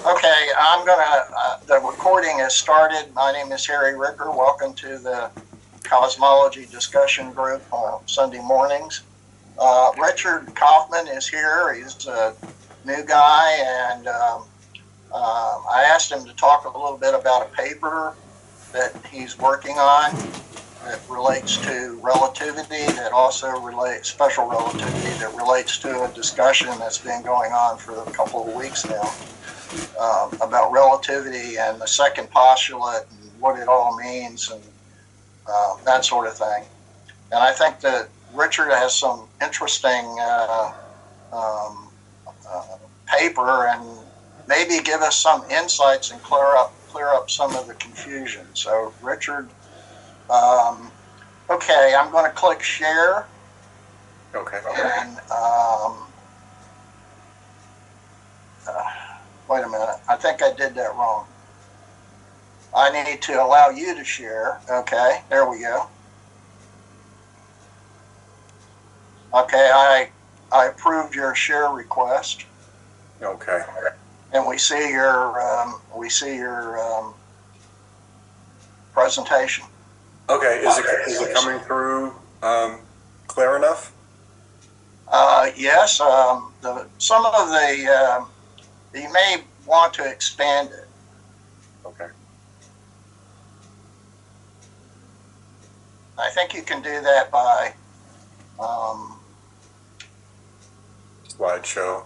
Okay, the recording has started. My name is Harry Ricker. Welcome to the Cosmology Discussion Group on Sunday mornings. Richard Kaufman is here. He's a new guy, and I asked him to talk a little bit about a paper that he's working on that relates to relativity, that also relates special relativity, that relates to a discussion that's been going on for a couple of weeks now. About relativity and the second postulate and what it all means and that sort of thing. And I think that Richard has some interesting paper and maybe give us some insights and clear up some of the confusion. So Richard, okay, I'm going to click share. Okay. And wait a minute. I think I did that wrong. I need to allow you to share. Okay, there we go. Okay, I approved your share request. Okay. And we see your presentation. Okay. Is it coming through clear enough? Yes. Some of the you may want to expand it. Okay. I think you can do that by Slideshow.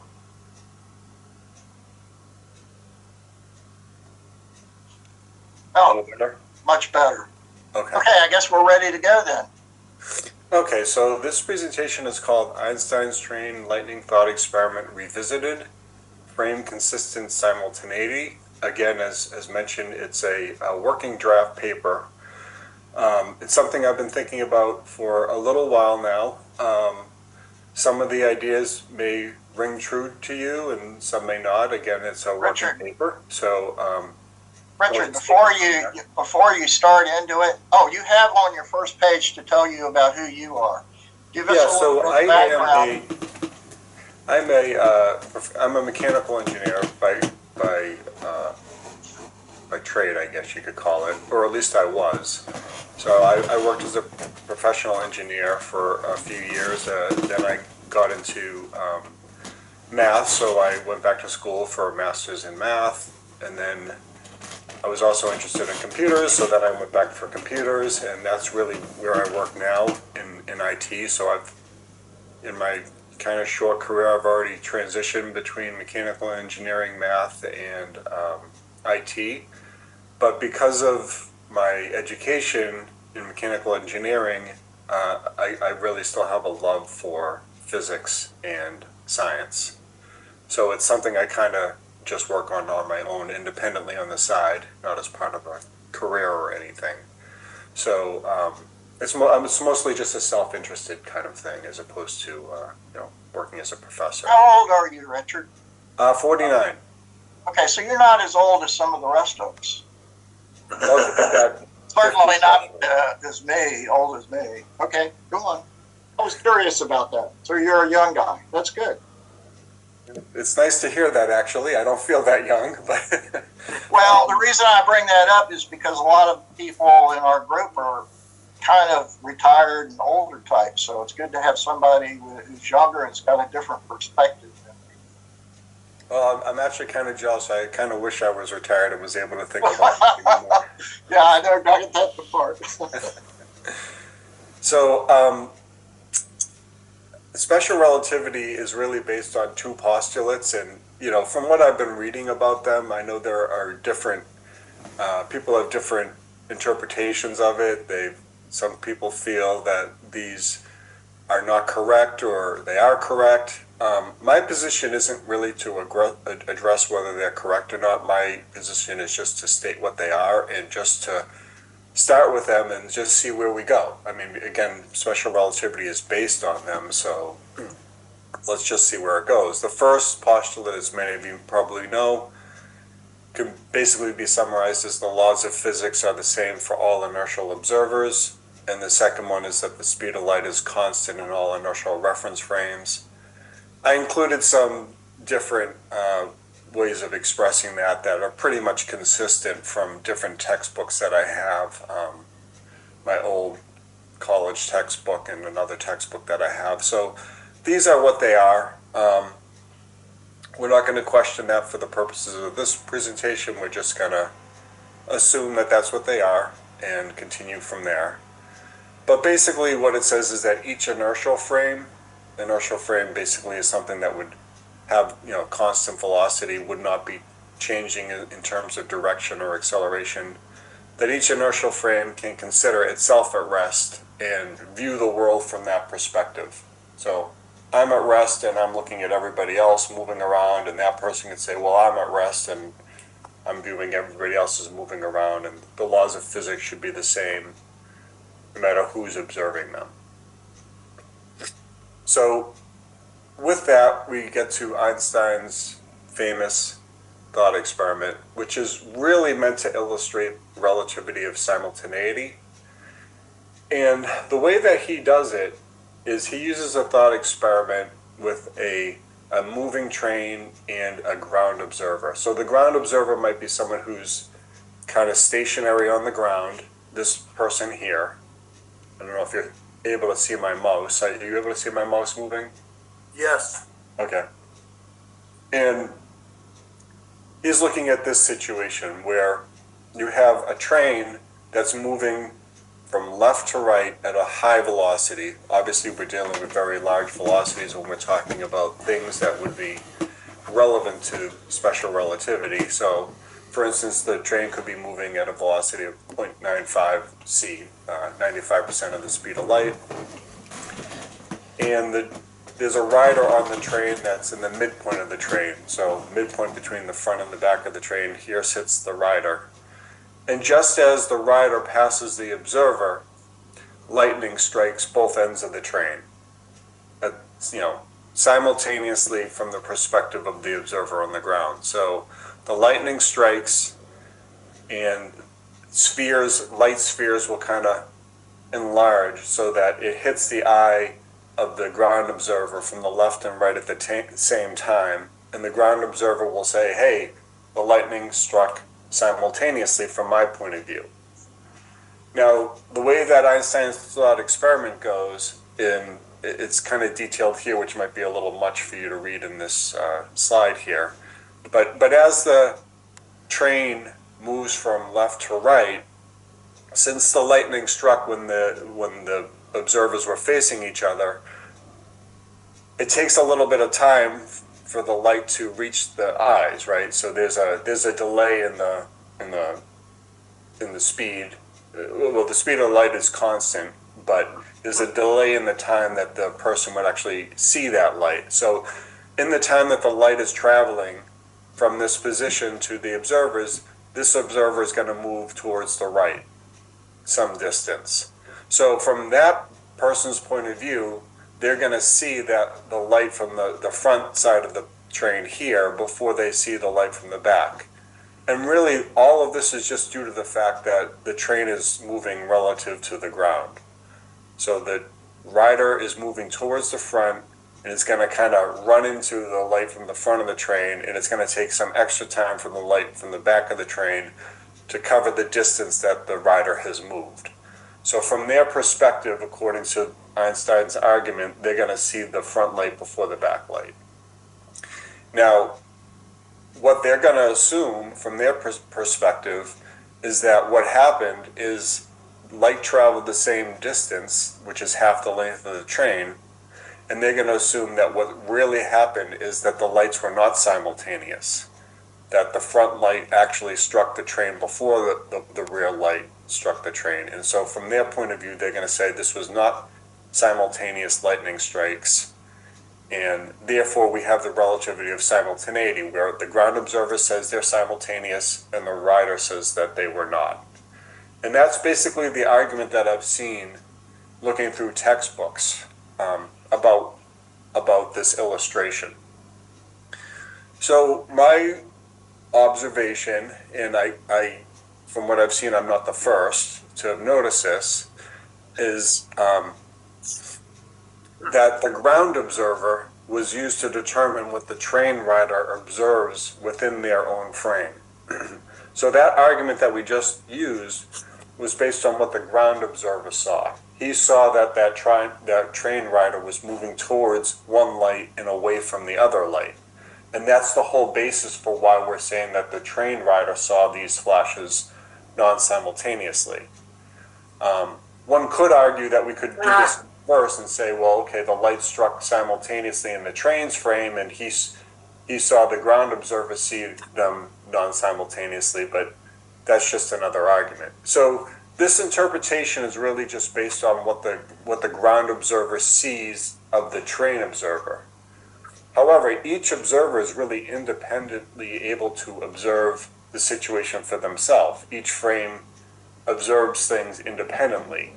Oh, much better. Okay. Okay, I guess we're ready to go then. Okay, so this presentation is called Einstein's Train Lightning Thought Experiment Revisited, Frame Consistent Simultaneity. Again, as mentioned, it's a working draft paper. It's something I've been thinking about for a little while now. Some of the ideas may ring true to you and some may not. Again, it's a working paper. So, Richard, before you start into it, oh, you have on your first page to tell you about who you are. Give us a little bit of background. I'm a mechanical engineer by trade, I guess you could call it, or at least I was. So I worked as a professional engineer for a few years. Then I got into math, so I went back to school for a master's in math, and then I was also interested in computers, so then I went back for computers, and that's really where I work now in IT. So in my kind of short career, I've already transitioned between mechanical engineering, math, and IT. But because of my education in mechanical engineering, I really still have a love for physics and science. So it's something I kind of just work on my own independently on the side, not as part of a career or anything. So it's mostly just a self-interested kind of thing as opposed to working as a professor. How old are you, Richard? 49. Okay, so you're not as old as some of the rest of us. Certainly not old as me. Okay, go on. I was curious about that. So you're a young guy. That's good. It's nice to hear that, actually. I don't feel that young, but well, the reason I bring that up is because a lot of people in our group are kind of retired and older types, so it's good to have somebody who's younger and has got a different perspective. Well, I'm actually kind of jealous. I kind of wish I was retired and was able to think about something more. Yeah, I never got that part. So, special relativity is really based on two postulates, and from what I've been reading about them, I know there are different people have different interpretations of it. Some people feel that these are not correct or they are correct. My position isn't really to address whether they're correct or not. My position is just to state what they are and just to start with them and just see where we go. I mean, again, special relativity is based on them, so let's just see where it goes. The first postulate, as many of you probably know, can basically be summarized as the laws of physics are the same for all inertial observers. And the second one is that the speed of light is constant in all inertial reference frames. I included some different ways of expressing that are pretty much consistent from different textbooks that I have. My old college textbook and another textbook that I have. So these are what they are. We're not going to question that for the purposes of this presentation. We're just going to assume that that's what they are and continue from there. But basically what it says is that each inertial frame basically is something that would have, constant velocity, would not be changing in terms of direction or acceleration, that each inertial frame can consider itself at rest and view the world from that perspective. So I'm at rest and I'm looking at everybody else moving around, and that person can say, well, I'm at rest and I'm viewing everybody else as moving around, and the laws of physics should be the same no matter who's observing them. So with that, we get to Einstein's famous thought experiment, which is really meant to illustrate relativity of simultaneity. And the way that he does it is he uses a thought experiment with a moving train and a ground observer. So the ground observer might be someone who's kind of stationary on the ground, this person here. I don't know if you're able to see my mouse. Are you able to see my mouse moving? Yes. Okay. And he's looking at this situation where you have a train that's moving from left to right at a high velocity. Obviously, we're dealing with very large velocities when we're talking about things that would be relevant to special relativity. So, for instance, the train could be moving at a velocity of 0.95 c, 95% of the speed of light. And there's a rider on the train that's in the midpoint of the train. So midpoint between the front and the back of the train, here sits the rider. And just as the rider passes the observer, lightning strikes both ends of the train. Simultaneously from the perspective of the observer on the ground. So the lightning strikes and light spheres will kind of enlarge so that it hits the eye of the ground observer from the left and right at the same time. And the ground observer will say, hey, the lightning struck simultaneously from my point of view. Now, the way that Einstein's thought experiment goes, it's kind of detailed here, which might be a little much for you to read in this slide here. But as the train moves from left to right, since the lightning struck when the observers were facing each other, it takes a little bit of time for the light to reach the eyes, right? So there's a delay in the speed. Well, the speed of the light is constant, but there's a delay in the time that the person would actually see that light. So in the time that the light is traveling from this position to the observers, this observer is going to move towards the right some distance. So from that person's point of view, they're going to see that the light from the front side of the train here before they see the light from the back. And really, all of this is just due to the fact that the train is moving relative to the ground. So the rider is moving towards the front, and it's going to kind of run into the light from the front of the train, and it's going to take some extra time for the light from the back of the train to cover the distance that the rider has moved. So from their perspective, according to Einstein's argument, they're going to see the front light before the back light. Now, what they're going to assume from their perspective is that what happened is light traveled the same distance, which is half the length of the train, and they're going to assume that what really happened is that the lights were not simultaneous, that the front light actually struck the train before the rear light struck the train. And so from their point of view, they're going to say this was not simultaneous lightning strikes, and therefore we have the relativity of simultaneity, where the ground observer says they're simultaneous and the rider says that they were not. And that's basically the argument that I've seen looking through textbooks about this illustration. So my observation, and I from what I've seen, I'm not the first to have noticed this, is that the ground observer was used to determine what the train rider observes within their own frame. So that argument that we just used was based on what the ground observer saw. He saw that that train rider was moving towards one light and away from the other light. And that's the whole basis for why we're saying that the train rider saw these flashes non-simultaneously. One could argue that we could do this first and say, well, okay, the light struck simultaneously in the train's frame, and he saw the ground observer see them non-simultaneously, but that's just another argument. So this interpretation is really just based on what the ground observer sees of the train observer. However, each observer is really independently able to observe the situation for themselves. Each frame observes things independently,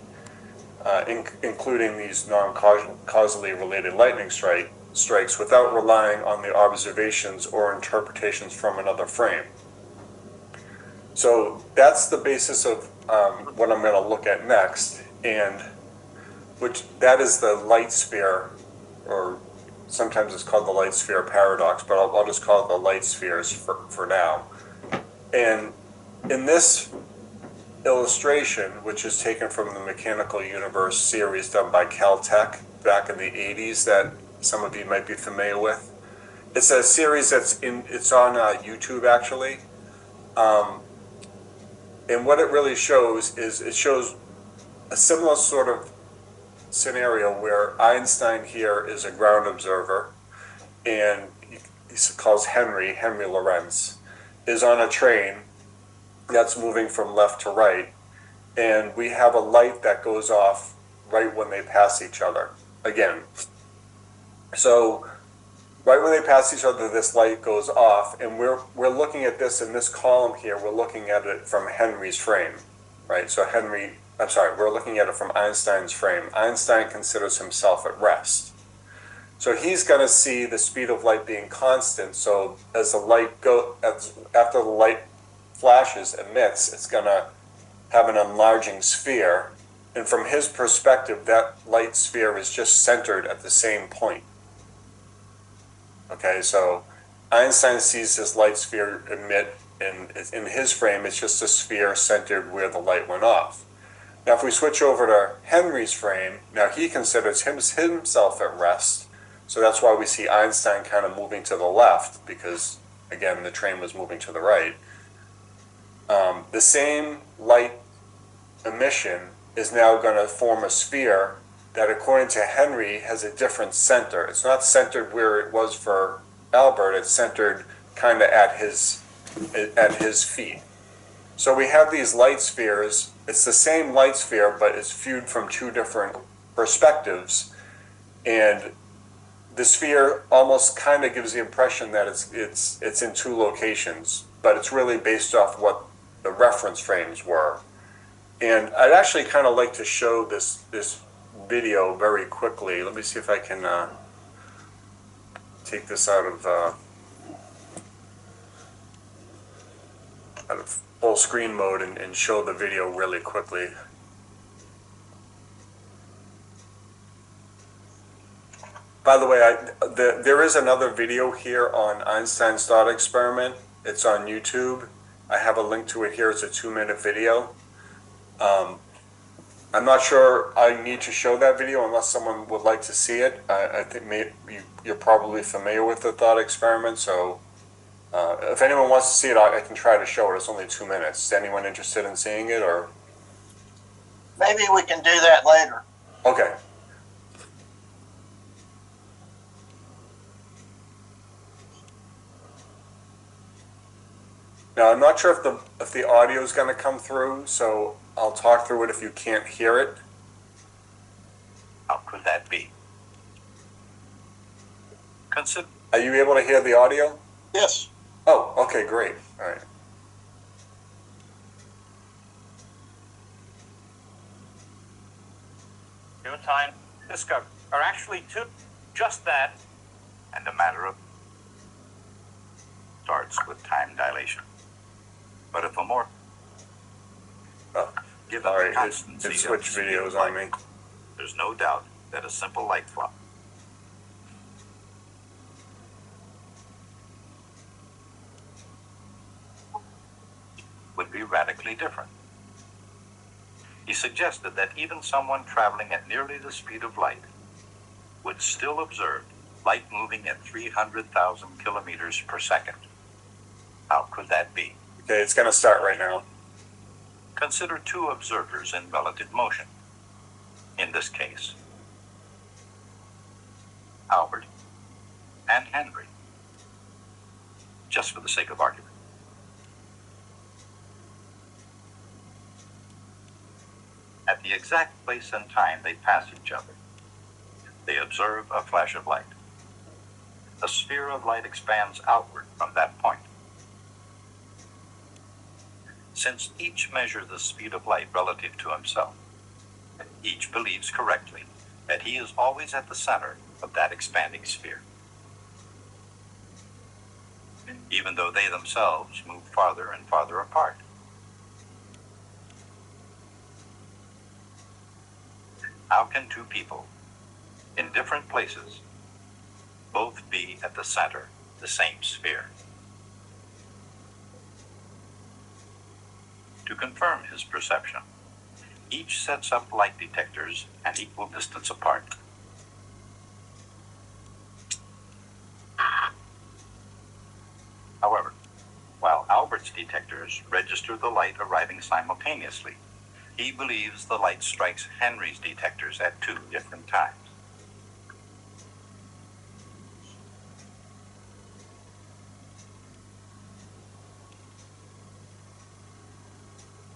including these non-causally related lightning strikes without relying on the observations or interpretations from another frame. So that's the basis of what I'm going to look at next, and that is the light sphere, or sometimes it's called the light sphere paradox, but I'll just call it the light spheres for now. And in this illustration, which is taken from the Mechanical Universe series done by Caltech back in the 80s that some of you might be familiar with. It's a series it's on YouTube actually. And what it really shows is it shows a similar sort of scenario where Einstein here is a ground observer, and he calls Henry Lorentz, is on a train that's moving from left to right, and we have a light that goes off right when they pass each other again. So right when they pass each other, this light goes off, and we're looking at this in this column here. We're looking at it from Henry's frame, right? So we're looking at it from Einstein's frame. Einstein considers himself at rest. So he's going to see the speed of light being constant. So as the light after the light flashes, emits, it's going to have an enlarging sphere. And from his perspective, that light sphere is just centered at the same point. Okay, so Einstein sees this light sphere emit, and in his frame, it's just a sphere centered where the light went off. Now, if we switch over to Henry's frame, now he considers himself at rest. So that's why we see Einstein kind of moving to the left, because, again, the train was moving to the right. The same light emission is now going to form a sphere that, according to Henry, has a different center. It's not centered where it was for Albert. It's centered kind of at his feet. So we have these light spheres. It's the same light sphere, but it's viewed from two different perspectives. And the sphere almost kind of gives the impression that it's in two locations, but it's really based off what the reference frames were. And I'd actually kind of like to show this video very quickly. Let me see if I can take this out of full screen mode and show the video really quickly. By the way, there is another video here on Einstein's thought experiment. It's on YouTube. I have a link to it here. It's a 2-minute video. I'm not sure I need to show that video unless someone would like to see it. I think you're probably familiar with the thought experiment, so if anyone wants to see it, I can try to show it. It's only 2 minutes. Is anyone interested in seeing it, or? Maybe we can do that later. Okay. Now, I'm not sure if the audio is going to come through, so I'll talk through it if you can't hear it. How could that be? Are you able to hear the audio? Yes. Oh, okay, great. All right. Your time discovered are actually two, just that, and a matter of starts with time dilation. But if a more given All the right, constancy it of switched the speed videos of on light, me. there's no doubt that a simple light flash would be radically different. He suggested that even someone traveling at nearly the speed of light would still observe light moving at 300,000 kilometers per second. How could that be? Okay, it's going to start right now. Consider two observers in relative motion. In this case, Albert and Henry, just for the sake of argument. At the exact place and time they pass each other, they observe a flash of light. A sphere of light expands outward from that point. Since each measures the speed of light relative to himself, each believes correctly that he is always at the center of that expanding sphere, even though they themselves move farther and farther apart. How can two people in different places both be at the center, the same sphere? To confirm his perception, each sets up light detectors at equal distance apart. However, while Albert's detectors register the light arriving simultaneously, he believes the light strikes Henry's detectors at two different times.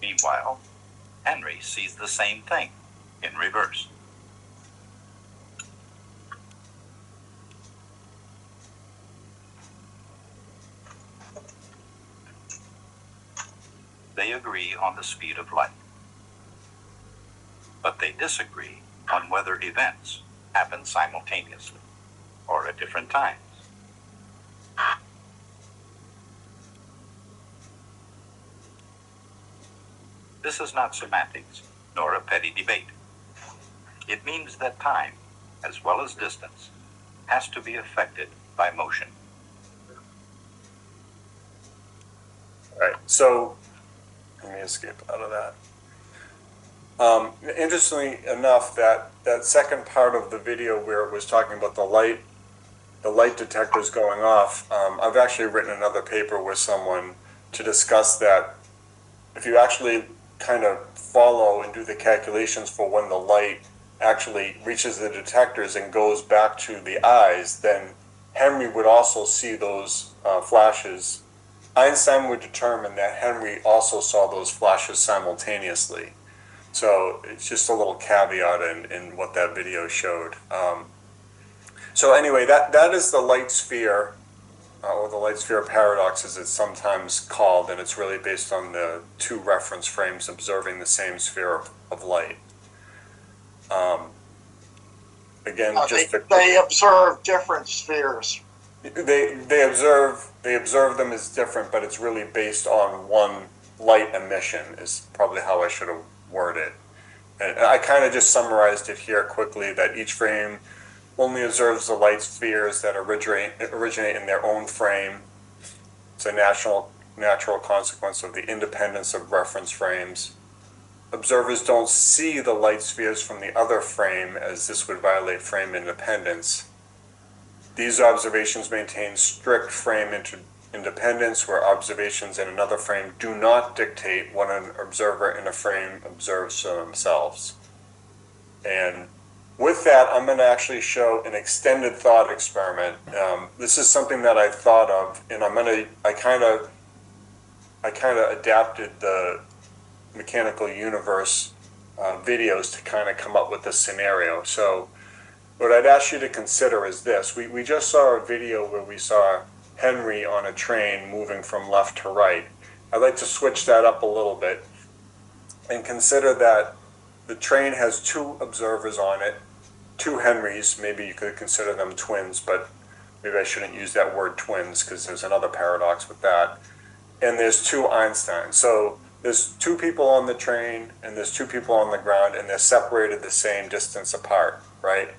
Meanwhile, Henry sees the same thing in reverse. They agree on the speed of light, but they disagree on whether events happen simultaneously or at different times. This is not semantics, nor a petty debate. It means that time, as well as distance, has to be affected by motion. All right, so let me escape out of that. Interestingly enough, that second part of the video where it was talking about the light detectors going off, I've actually written another paper with someone to discuss that. If you actually kind of follow and do the calculations for when the light actually reaches the detectors and goes back to the eyes, then Henry would also see those flashes. Einstein would determine that Henry also saw those flashes simultaneously. So it's just a little caveat in what that video showed. So anyway, that is the light sphere, or the light sphere paradox as it's sometimes called, and it's really based on the two reference frames observing the same sphere of light. Again, they observe different spheres. They observe them as different, but it's really based on one light emission is probably how I should have worded it. And I kind of just summarized it here quickly, that each frame only observes the light spheres that originate in their own frame. It's a natural consequence of the independence of reference frames. Observers don't see the light spheres from the other frame, as this would violate frame independence. These observations maintain strict frame independence, where observations in another frame do not dictate what an observer in a frame observes for themselves. And with that, I'm going to actually show an extended thought experiment. This is something that I thought of, and I kind of adapted the mechanical universe videos to kind of come up with this scenario. So what I'd ask you to consider is this. We just saw a video where we saw Henry on a train moving from left to right. I'd like to switch that up a little bit and consider that the train has two observers on it, two Henrys. Maybe you could consider them twins, but maybe I shouldn't use that word twins because there's another paradox with that. And there's two Einsteins. So there's two people on the train and there's two people on the ground, and they're separated the same distance apart, right?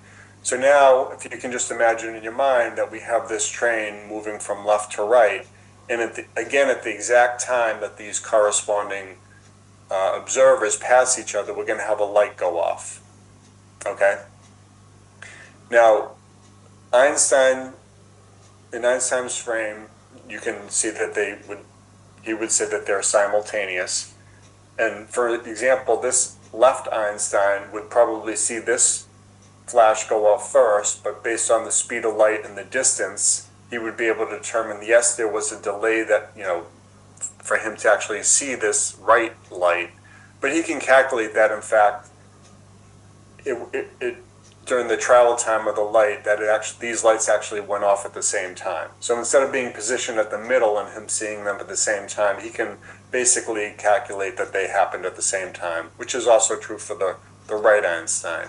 So now, if you can just imagine in your mind that we have this train moving from left to right, And again, at the exact time that these corresponding observers pass each other, we're going to have a light go off. Okay? Now, in Einstein's frame, you can see that he would say that they're simultaneous. And for example, this left Einstein would probably see this flash go off first, but based on the speed of light and the distance, he would be able to determine, yes, there was a delay that, for him to actually see this right light, but he can calculate that, in fact, during the travel time of the light, that these lights actually went off at the same time. So instead of being positioned at the middle and him seeing them at the same time, he can basically calculate that they happened at the same time, which is also true for the right Einstein.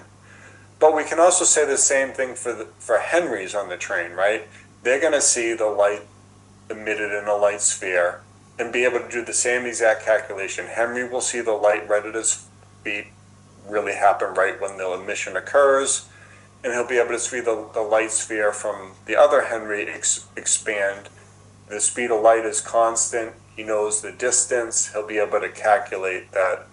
But we can also say the same thing for Henry's on the train, right? They're going to see the light emitted in a light sphere and be able to do the same exact calculation. Henry will see the light right at his feet really happen right when the emission occurs, and he'll be able to see the light sphere from the other Henry expand. The speed of light is constant. He knows the distance. He'll be able to calculate that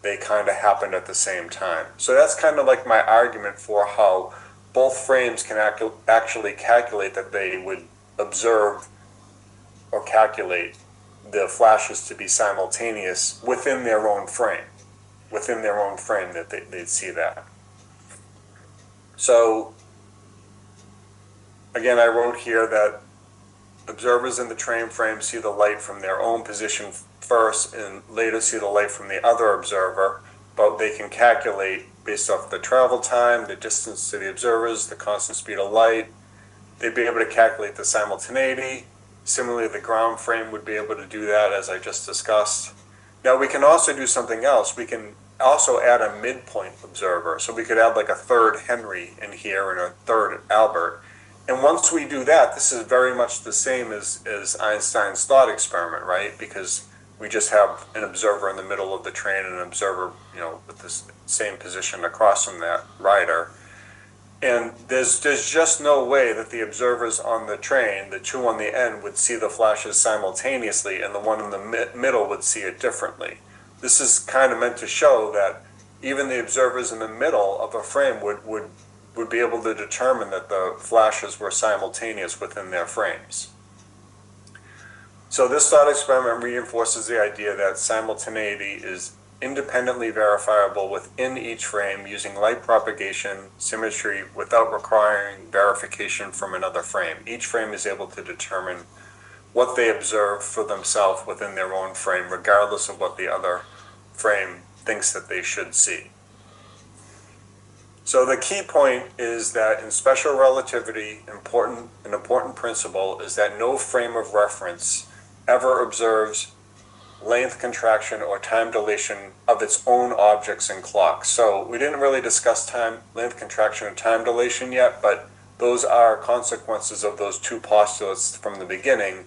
they kind of happened at the same time. So that's kind of like my argument for how both frames can actually calculate that they would observe or calculate the flashes to be simultaneous within their own frame. Within their own frame, that they'd see that. So, again, I wrote here that observers in the train frame see the light from their own position first and later see the light from the other observer, but they can calculate based off the travel time, the distance to the observers, the constant speed of light. They'd be able to calculate the simultaneity. Similarly, the ground frame would be able to do that, as I just discussed. Now, we can also do something else. We can also add a midpoint observer. So we could add like a third Henry in here and a third Albert. And once we do that, this is very much the same as Einstein's thought experiment, right? Because we just have an observer in the middle of the train and an observer, with this same position across from that rider. And there's just no way that the observers on the train, the two on the end, would see the flashes simultaneously and the one in the middle would see it differently. This is kind of meant to show that even the observers in the middle of a frame would be able to determine that the flashes were simultaneous within their frames. So this thought experiment reinforces the idea that simultaneity is independently verifiable within each frame using light propagation symmetry without requiring verification from another frame. Each frame is able to determine what they observe for themselves within their own frame, regardless of what the other frame thinks that they should see. So the key point is that in special relativity, an important principle is that no frame of reference ever observes length contraction or time dilation of its own objects and clocks. So we didn't really discuss length contraction and time dilation yet, but those are consequences of those two postulates from the beginning.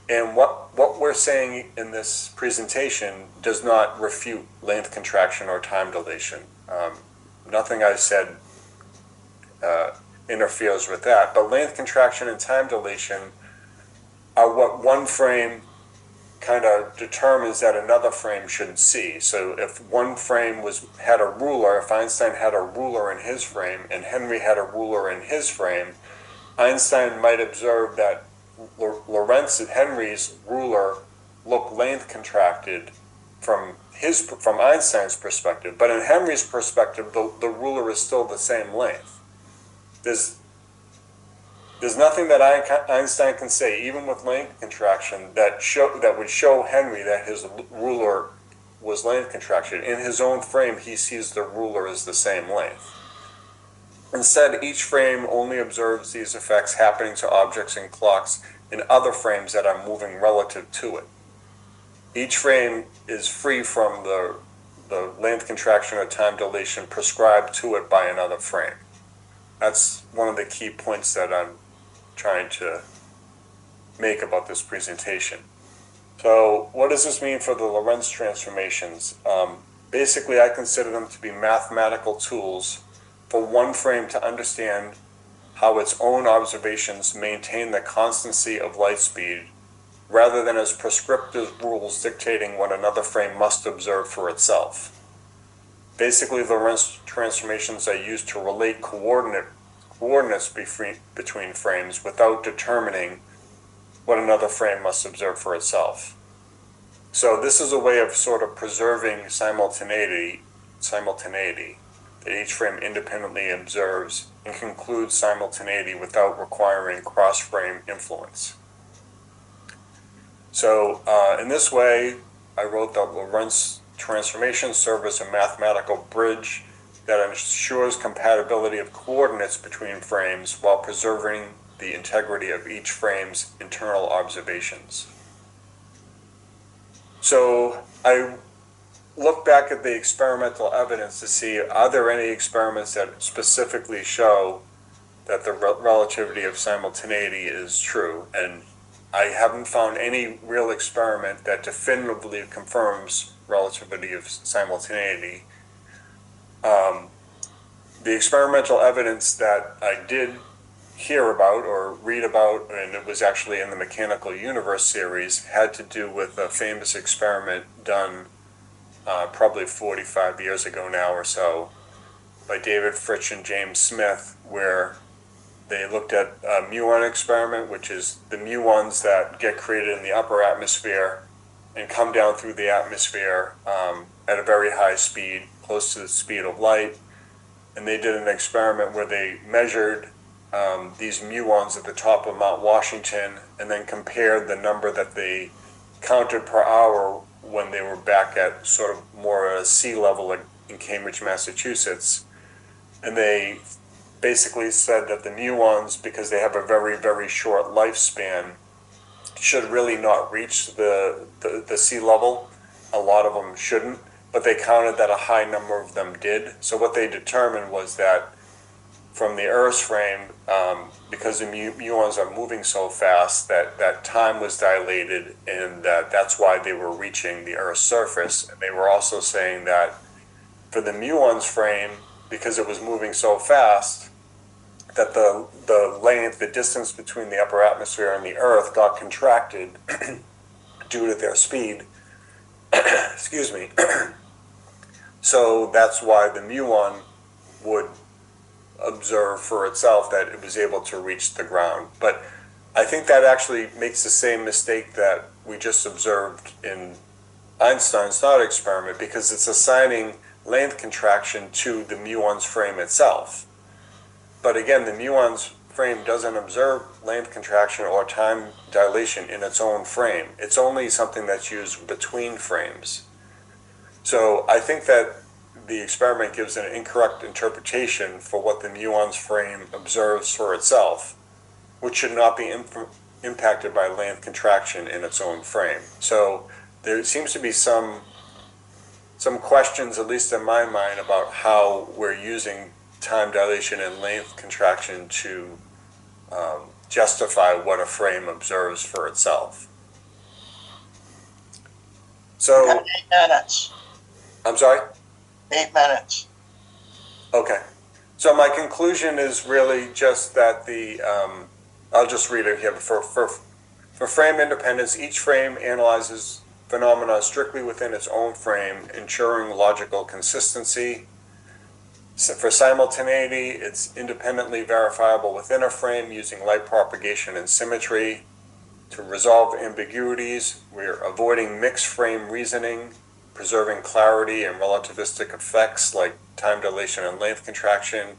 And what we're saying in this presentation does not refute length contraction or time dilation. Nothing I've said interferes with that, but length contraction and time dilation are what one frame kind of determines that another frame should see. So if one frame had a ruler, if Einstein had a ruler in his frame and Henry had a ruler in his frame, Einstein might observe that Henry's ruler looked length contracted from Einstein's perspective, but in Henry's perspective, the ruler is still the same length. There's nothing that Einstein can say, even with length contraction, that would show Henry that his ruler was length contraction. In his own frame, he sees the ruler as the same length. Instead, each frame only observes these effects happening to objects and clocks in other frames that are moving relative to it. Each frame is free from the length contraction or time dilation prescribed to it by another frame. That's one of the key points that I'm trying to make about this presentation. So what does this mean for the Lorentz transformations? Basically, I consider them to be mathematical tools for one frame to understand how its own observations maintain the constancy of light speed rather than as prescriptive rules dictating what another frame must observe for itself. Basically, Lorentz transformations are used to relate coordinates between frames without determining what another frame must observe for itself. So this is a way of sort of preserving simultaneity, that each frame independently observes and concludes simultaneity without requiring cross-frame influence. So in this way, I wrote that Lorentz transformations serve as a mathematical bridge that ensures compatibility of coordinates between frames while preserving the integrity of each frame's internal observations. So I look back at the experimental evidence to see, are there any experiments that specifically show that the relativity of simultaneity is true? And I haven't found any real experiment that definitively confirms relativity of simultaneity. The experimental evidence that I did hear about or read about, and it was actually in the Mechanical Universe series, had to do with a famous experiment done probably 45 years ago now or so by David Fritsch and James Smith, where they looked at a muon experiment, which is the muons that get created in the upper atmosphere and come down through the atmosphere at a very high speed, close to the speed of light. And they did an experiment where they measured these muons at the top of Mount Washington and then compared the number that they counted per hour when they were back at sort of more sea level in Cambridge, Massachusetts. And they basically said that the muons, because they have a very, very short lifespan, should really not reach the sea level. A lot of them shouldn't, but they counted that a high number of them did. So what they determined was that from the Earth's frame, because the muons are moving so fast, that time was dilated, and that's why they were reaching the Earth's surface. And they were also saying that for the muons frame, because it was moving so fast, that the length, the distance between the upper atmosphere and the Earth got contracted due to their speed. Excuse me. So that's why the muon would observe for itself that it was able to reach the ground. But I think that actually makes the same mistake that we just observed in Einstein's thought experiment, because it's assigning length contraction to the muon's frame itself. But again, the muon's frame doesn't observe length contraction or time dilation in its own frame. It's only something that's used between frames. So I think that the experiment gives an incorrect interpretation for what the muon's frame observes for itself, which should not be impacted by length contraction in its own frame. So there seems to be some questions, at least in my mind, about how we're using time dilation and length contraction to justify what a frame observes for itself. So 8 minutes. I'm sorry? 8 minutes. Okay. So my conclusion is really just that I'll just read it here. For frame independence, each frame analyzes phenomena strictly within its own frame, ensuring logical consistency. For simultaneity, it's independently verifiable within a frame using light propagation and symmetry. To resolve ambiguities, we're avoiding mixed frame reasoning, preserving clarity and relativistic effects like time dilation and length contraction.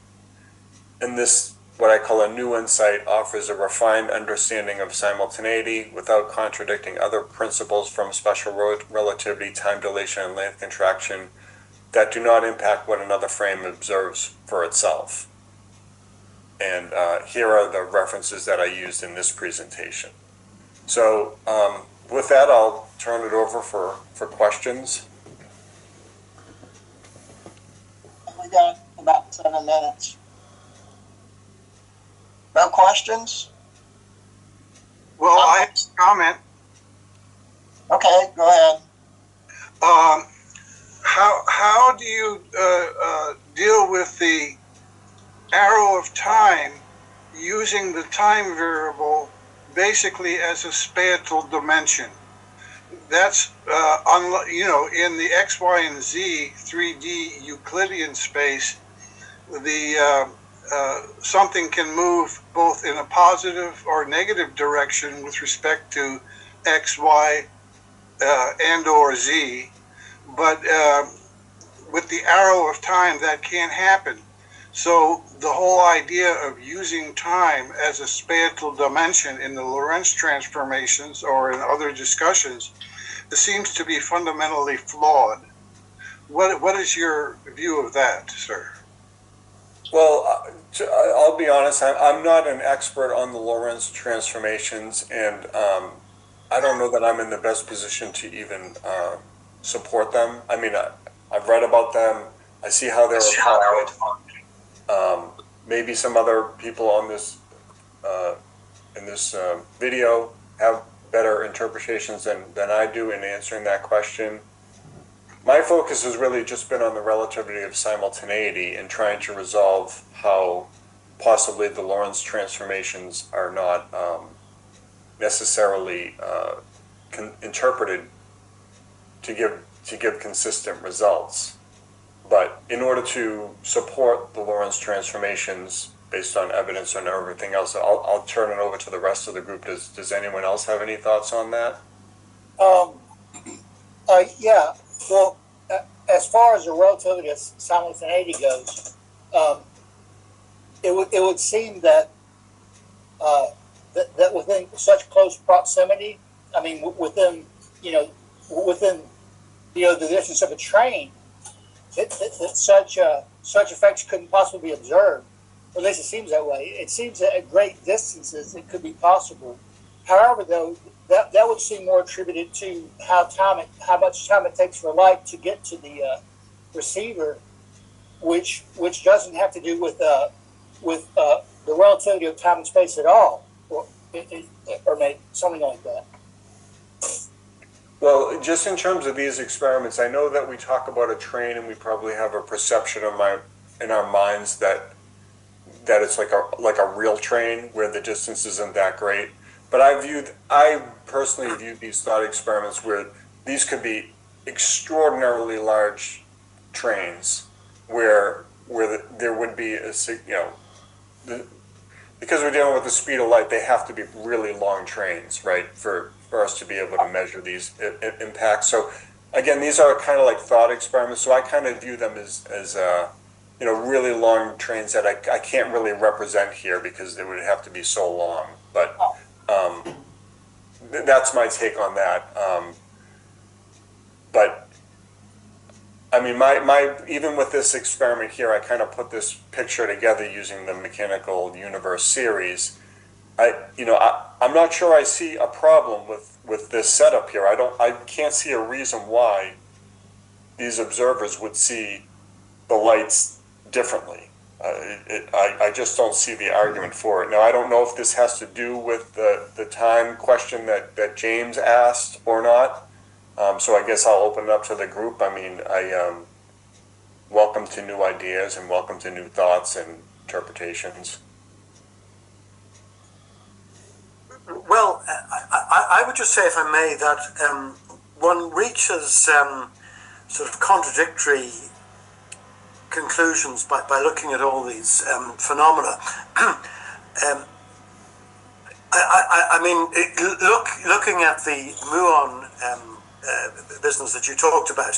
And this, what I call a new insight, offers a refined understanding of simultaneity without contradicting other principles from special relativity, time dilation, and length contraction that do not impact what another frame observes for itself. And here are the references that I used in this presentation. So with that, I'll turn it over for questions. We got about 7 minutes. No questions? Well, I have a comment. Okay, go ahead. How do you deal with the arrow of time using the time variable basically as a spatial dimension. That's, in the X, Y, and Z 3D Euclidean space, the something can move both in a positive or negative direction with respect to X, Y, and or Z, but with the arrow of time, that can't happen. So the whole idea of using time as a spatial dimension in the Lorentz transformations or in other discussions seems to be fundamentally flawed. What is your view of that, sir? Well, I'll be honest, I'm not an expert on the Lorentz transformations, and I don't know that I'm in the best position to even support them. I mean, I've read about them, I see how they're applied. Maybe some other people on this in this video have better interpretations than I do in answering that question. My focus has really just been on the relativity of simultaneity and trying to resolve how possibly the Lorentz transformations are not necessarily interpreted to give consistent results. But in order to support the Lorentz transformations based on evidence and everything else, I'll turn it over to the rest of the group. Does anyone else have any thoughts on that? Yeah. Well, as far as the relativity of simultaneity goes, it would seem that that within such close proximity, I mean, within the distance of a train, that such effects couldn't possibly be observed. At least it seems that way. It seems that at great distances it could be possible. However, though, that would seem more attributed to how much time it takes for light to get to the receiver, which doesn't have to do with the relativity of time and space at all, or maybe something like that. Well, just in terms of these experiments, I know that we talk about a train and we probably have a perception in our minds that it's like a real train where the distance isn't that great. But I personally viewed these thought experiments where these could be extraordinarily large trains where there would be because we're dealing with the speed of light, they have to be really long trains, right, for us to be able to measure these impacts. So again, these are kind of like thought experiments. So I kind of view them as really long trains that I can't really represent here because they would have to be so long. But that's my take on that. But I mean, my even with this experiment here, I kind of put this picture together using the mechanical universe series. I'm not sure I see a problem with this setup here. I can't see a reason why these observers would see the lights differently. I just don't see the argument for it. Now, I don't know if this has to do with the time question that James asked or not. So I guess I'll open it up to the group. I mean, I welcome to new ideas and welcome to new thoughts and interpretations. Well, I would just say, if I may, that one reaches sort of contradictory conclusions by looking at all these phenomena. I mean, looking at the muon business that you talked about,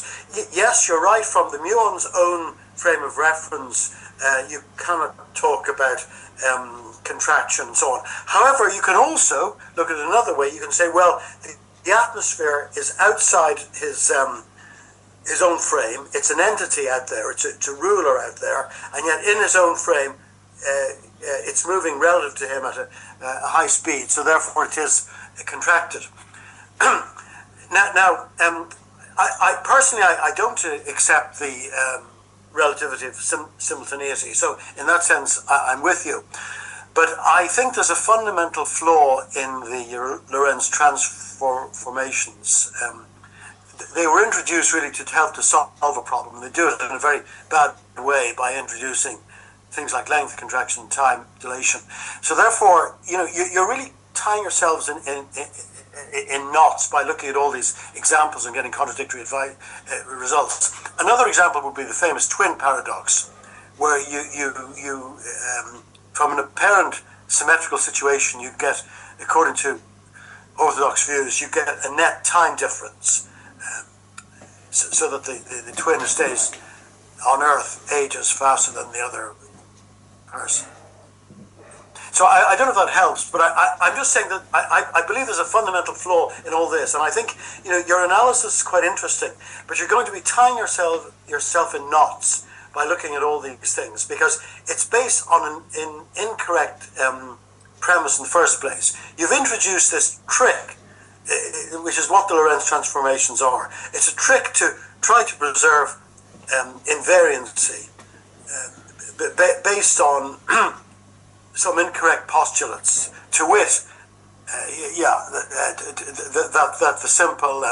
yes, you're right. From the muon's own frame of reference, you cannot talk about contraction and so on. However, you can also look at it another way. You can say, well, the atmosphere is outside his own frame. It's an entity out there. It's a ruler out there, and yet in his own frame, it's moving relative to him at a high speed. So therefore, it is contracted. Now, I personally, I don't accept the relativity of simultaneity. So in that sense, I'm with you. But I think there's a fundamental flaw in the Lorentz transformations. They were introduced really to help to solve a problem. They do it in a very bad way by introducing things like length, contraction, time, dilation. So therefore, you're really tying yourselves in knots by looking at all these examples and getting contradictory results. Another example would be the famous twin paradox, where you from an apparent symmetrical situation, you get, according to orthodox views, you get a net time difference, so that the twin stays on Earth ages faster than the other person. So I don't know if that helps, but I'm just saying that I believe there's a fundamental flaw in all this, and I think your analysis is quite interesting, but you're going to be tying yourself in knots by looking at all these things, because it's based on an incorrect premise in the first place. You've introduced this trick, which is what the Lorentz transformations are. It's a trick to try to preserve invariancy based on some incorrect postulates, to wit, that the simple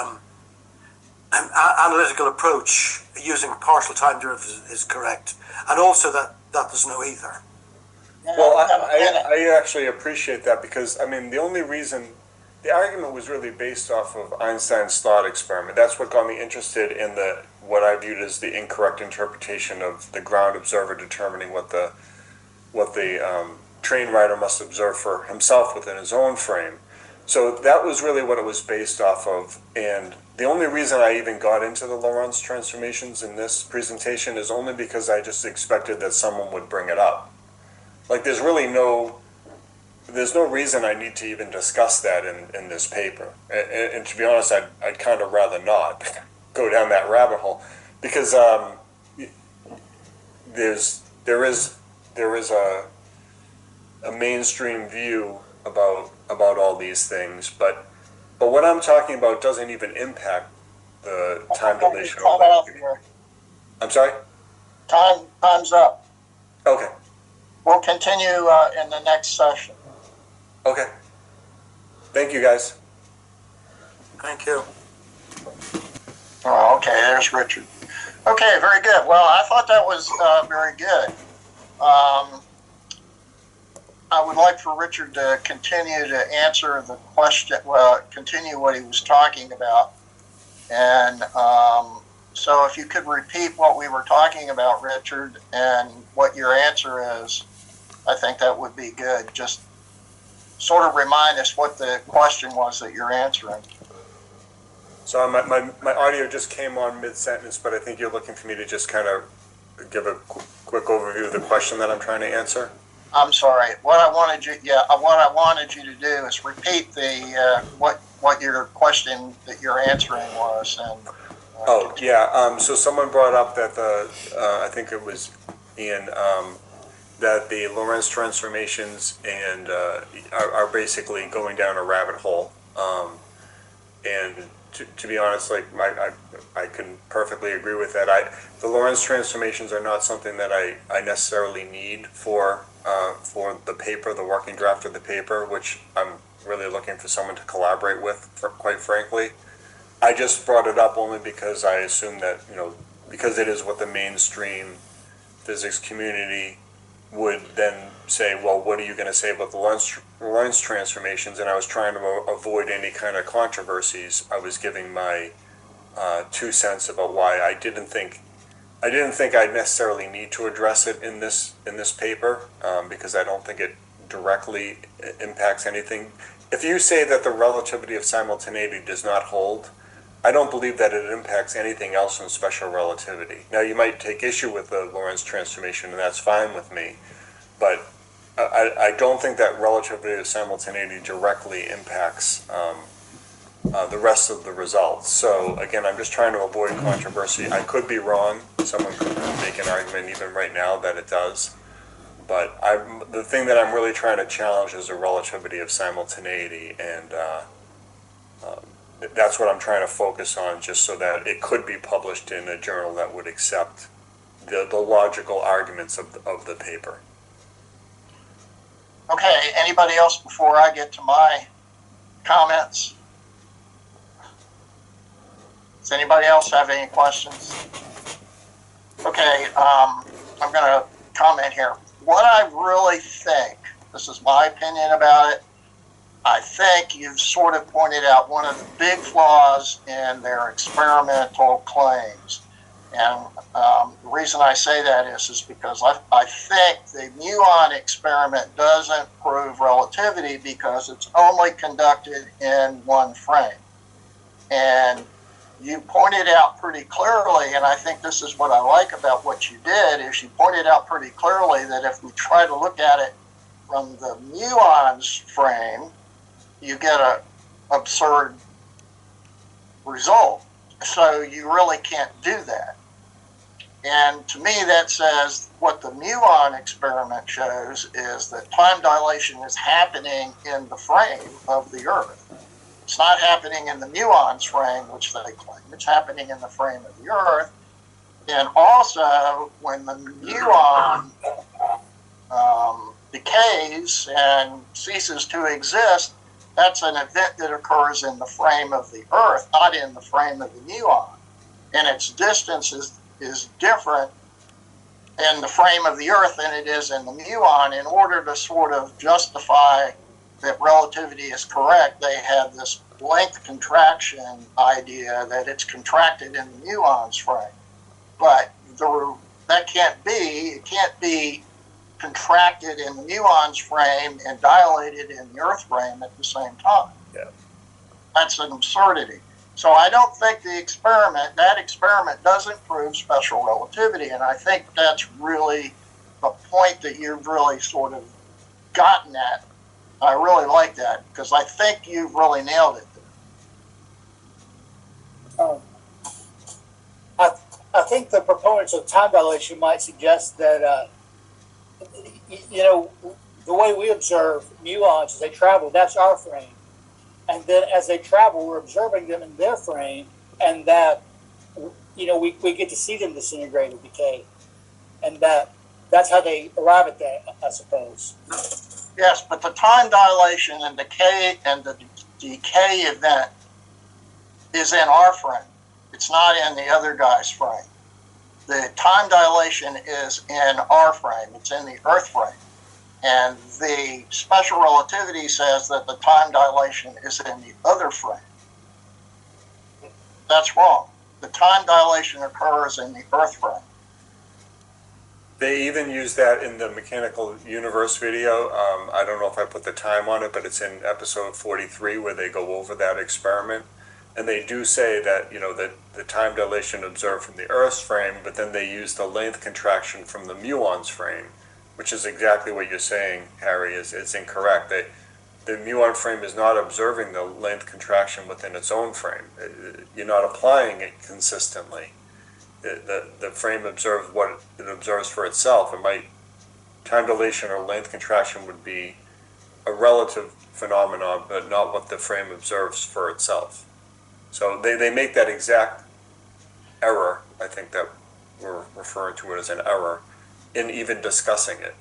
analytical approach using partial time derivatives is correct, and also that there's no ether. Well, I actually appreciate that, because, I mean, the only reason, the argument was really based off of Einstein's thought experiment. That's what got me interested in what I viewed as the incorrect interpretation of the ground observer determining what the train rider must observe for himself within his own frame. So that was really what it was based off of, and the only reason I even got into the Lorentz transformations in this presentation is only because I just expected that someone would bring it up. Like, there's no reason I need to even discuss that in this paper. And to be honest, I'd kind of rather not go down that rabbit hole, because there is a mainstream view about all these things, but what I'm talking about doesn't even impact the time dilation. I'm sorry? Time's up. Okay. We'll continue in the next session. Okay. Thank you, guys. Thank you. Oh, okay, there's Richard. Okay, very good. Well, I thought that was very good. I would like for Richard to continue to answer the question, continue what he was talking about. And so if you could repeat what we were talking about, Richard, and what your answer is, I think that would be good. Just sort of remind us what the question was that you're answering. So my audio just came on mid-sentence, but I think you're looking for me to just kind of give a quick overview of the question that I'm trying to answer. I'm sorry. What I wanted you to do is repeat the what your question that you're answering was. And so someone brought up that I think it was Ian, that the Lorentz transformations and are basically going down a rabbit hole, and to be honest, like I can perfectly agree with that. The Lorentz transformations are not something that I necessarily need for the paper, the working draft of the paper, which I'm really looking for someone to collaborate with, quite frankly. I just brought it up only because I assume that, because it is what the mainstream physics community would then say, well, what are you going to say about the Lorentz transformations? And I was trying to avoid any kind of controversies. I was giving my 2 cents about why I didn't think I'd necessarily need to address it in this paper, because I don't think it directly impacts anything. If you say that the relativity of simultaneity does not hold, I don't believe that it impacts anything else in special relativity. Now, you might take issue with the Lorentz transformation, and that's fine with me, but I don't think that relativity of simultaneity directly impacts the rest of the results. So again, I'm just trying to avoid controversy. I could be wrong. Someone could make an argument even right now that it does. But the thing that I'm really trying to challenge is the relativity of simultaneity, and that's what I'm trying to focus on, just so that it could be published in a journal that would accept the logical arguments of the paper. okay, anybody else before I get to my comments? Does anybody else have any questions? Okay, I'm going to comment here. What I really think, this is my opinion about it, I think you've sort of pointed out one of the big flaws in their experimental claims. And the reason I say that is because I think the muon experiment doesn't prove relativity because it's only conducted in one frame. And you pointed out pretty clearly, and I think this is what I like about what you did, is you pointed out pretty clearly that if we try to look at it from the muon's frame, you get an absurd result. So you really can't do that. And to me, that says what the muon experiment shows is that time dilation is happening in the frame of the Earth. It's not happening in the muon's frame, which they claim. It's happening in the frame of the Earth. And also, when the muon decays and ceases to exist, that's an event that occurs in the frame of the Earth, not in the frame of the muon. And its distance is different in the frame of the Earth than it is in the muon. In order to sort of justify that relativity is correct, they have this length contraction idea that it's contracted in the muon's frame. But that can't be. It can't be contracted in the muon's frame and dilated in the Earth frame at the same time. Yeah. That's an absurdity. So I don't think that experiment doesn't prove special relativity, and I think that's really the point that you've really sort of gotten at. I really like that, because I think you've really nailed it. I think the proponents of time dilation might suggest that, the way we observe muons as they travel, that's our frame. And then as they travel, we're observing them in their frame, and that, we get to see them disintegrate or decay. And that's how they arrive at that, I suppose. Yes, but the time dilation and decay and the decay event is in our frame. It's not in the other guy's frame. The time dilation is in our frame. It's in the Earth frame. And the special relativity says that the time dilation is in the other frame. That's wrong. The time dilation occurs in the Earth frame. They even use that in the Mechanical Universe video. I don't know if I put the time on it, but it's in episode 43 where they go over that experiment. And they do say that, that the time dilation observed from the Earth's frame, but then they use the length contraction from the muon's frame, which is exactly what you're saying, Harry, it's incorrect. The muon frame is not observing the length contraction within its own frame. You're not applying it consistently. The frame observes what it observes for itself. Time dilation or length contraction would be a relative phenomenon, but not what the frame observes for itself. So they make that exact error, I think that we're referring to it as an error, in even discussing it.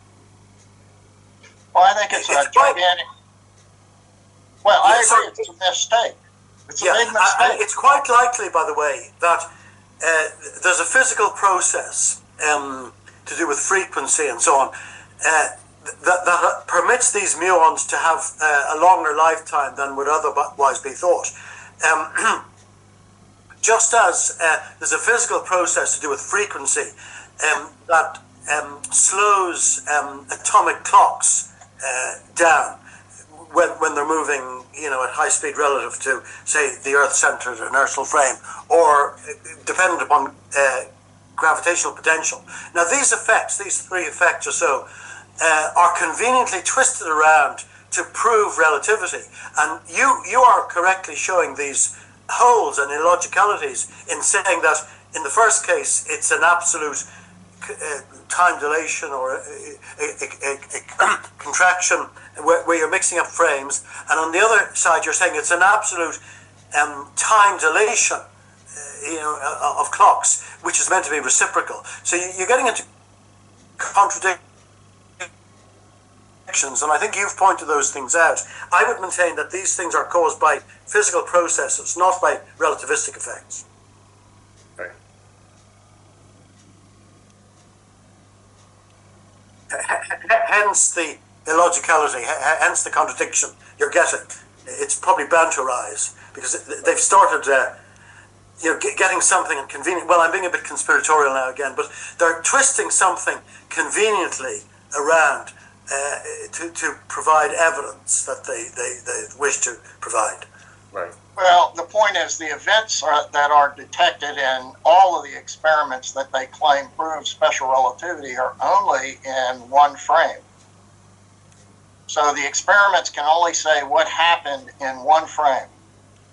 Well, I think it's a gigantic... Well, I agree, it's a mistake. It's a big mistake. It's quite likely, by the way, that there's a physical process to do with frequency and so on that permits these muons to have a longer lifetime than would otherwise be thought. Just as there's a physical process to do with frequency that slows atomic clocks down when they're moving, at high speed relative to, say, the Earth-centered inertial frame, or dependent upon gravitational potential. Now, these three effects or so, are conveniently twisted around to prove relativity, and you are correctly showing these holes and illogicalities in saying that in the first case it's an absolute time dilation or a contraction where you're mixing up frames, and on the other side you're saying it's an absolute time dilation of clocks, which is meant to be reciprocal. So you're getting into contradictions, and I think you've pointed those things out. I would maintain that these things are caused by physical processes, not by relativistic effects. Right. Hence the illogicality, hence the contradiction you're getting. It's probably bound to arise because they've started, getting something convenient. Well, I'm being a bit conspiratorial now again, but they're twisting something conveniently around to provide evidence that they wish to provide. Right. Well, the point is the events that are detected in all of the experiments that they claim prove special relativity are only in one frame. So the experiments can only say what happened in one frame.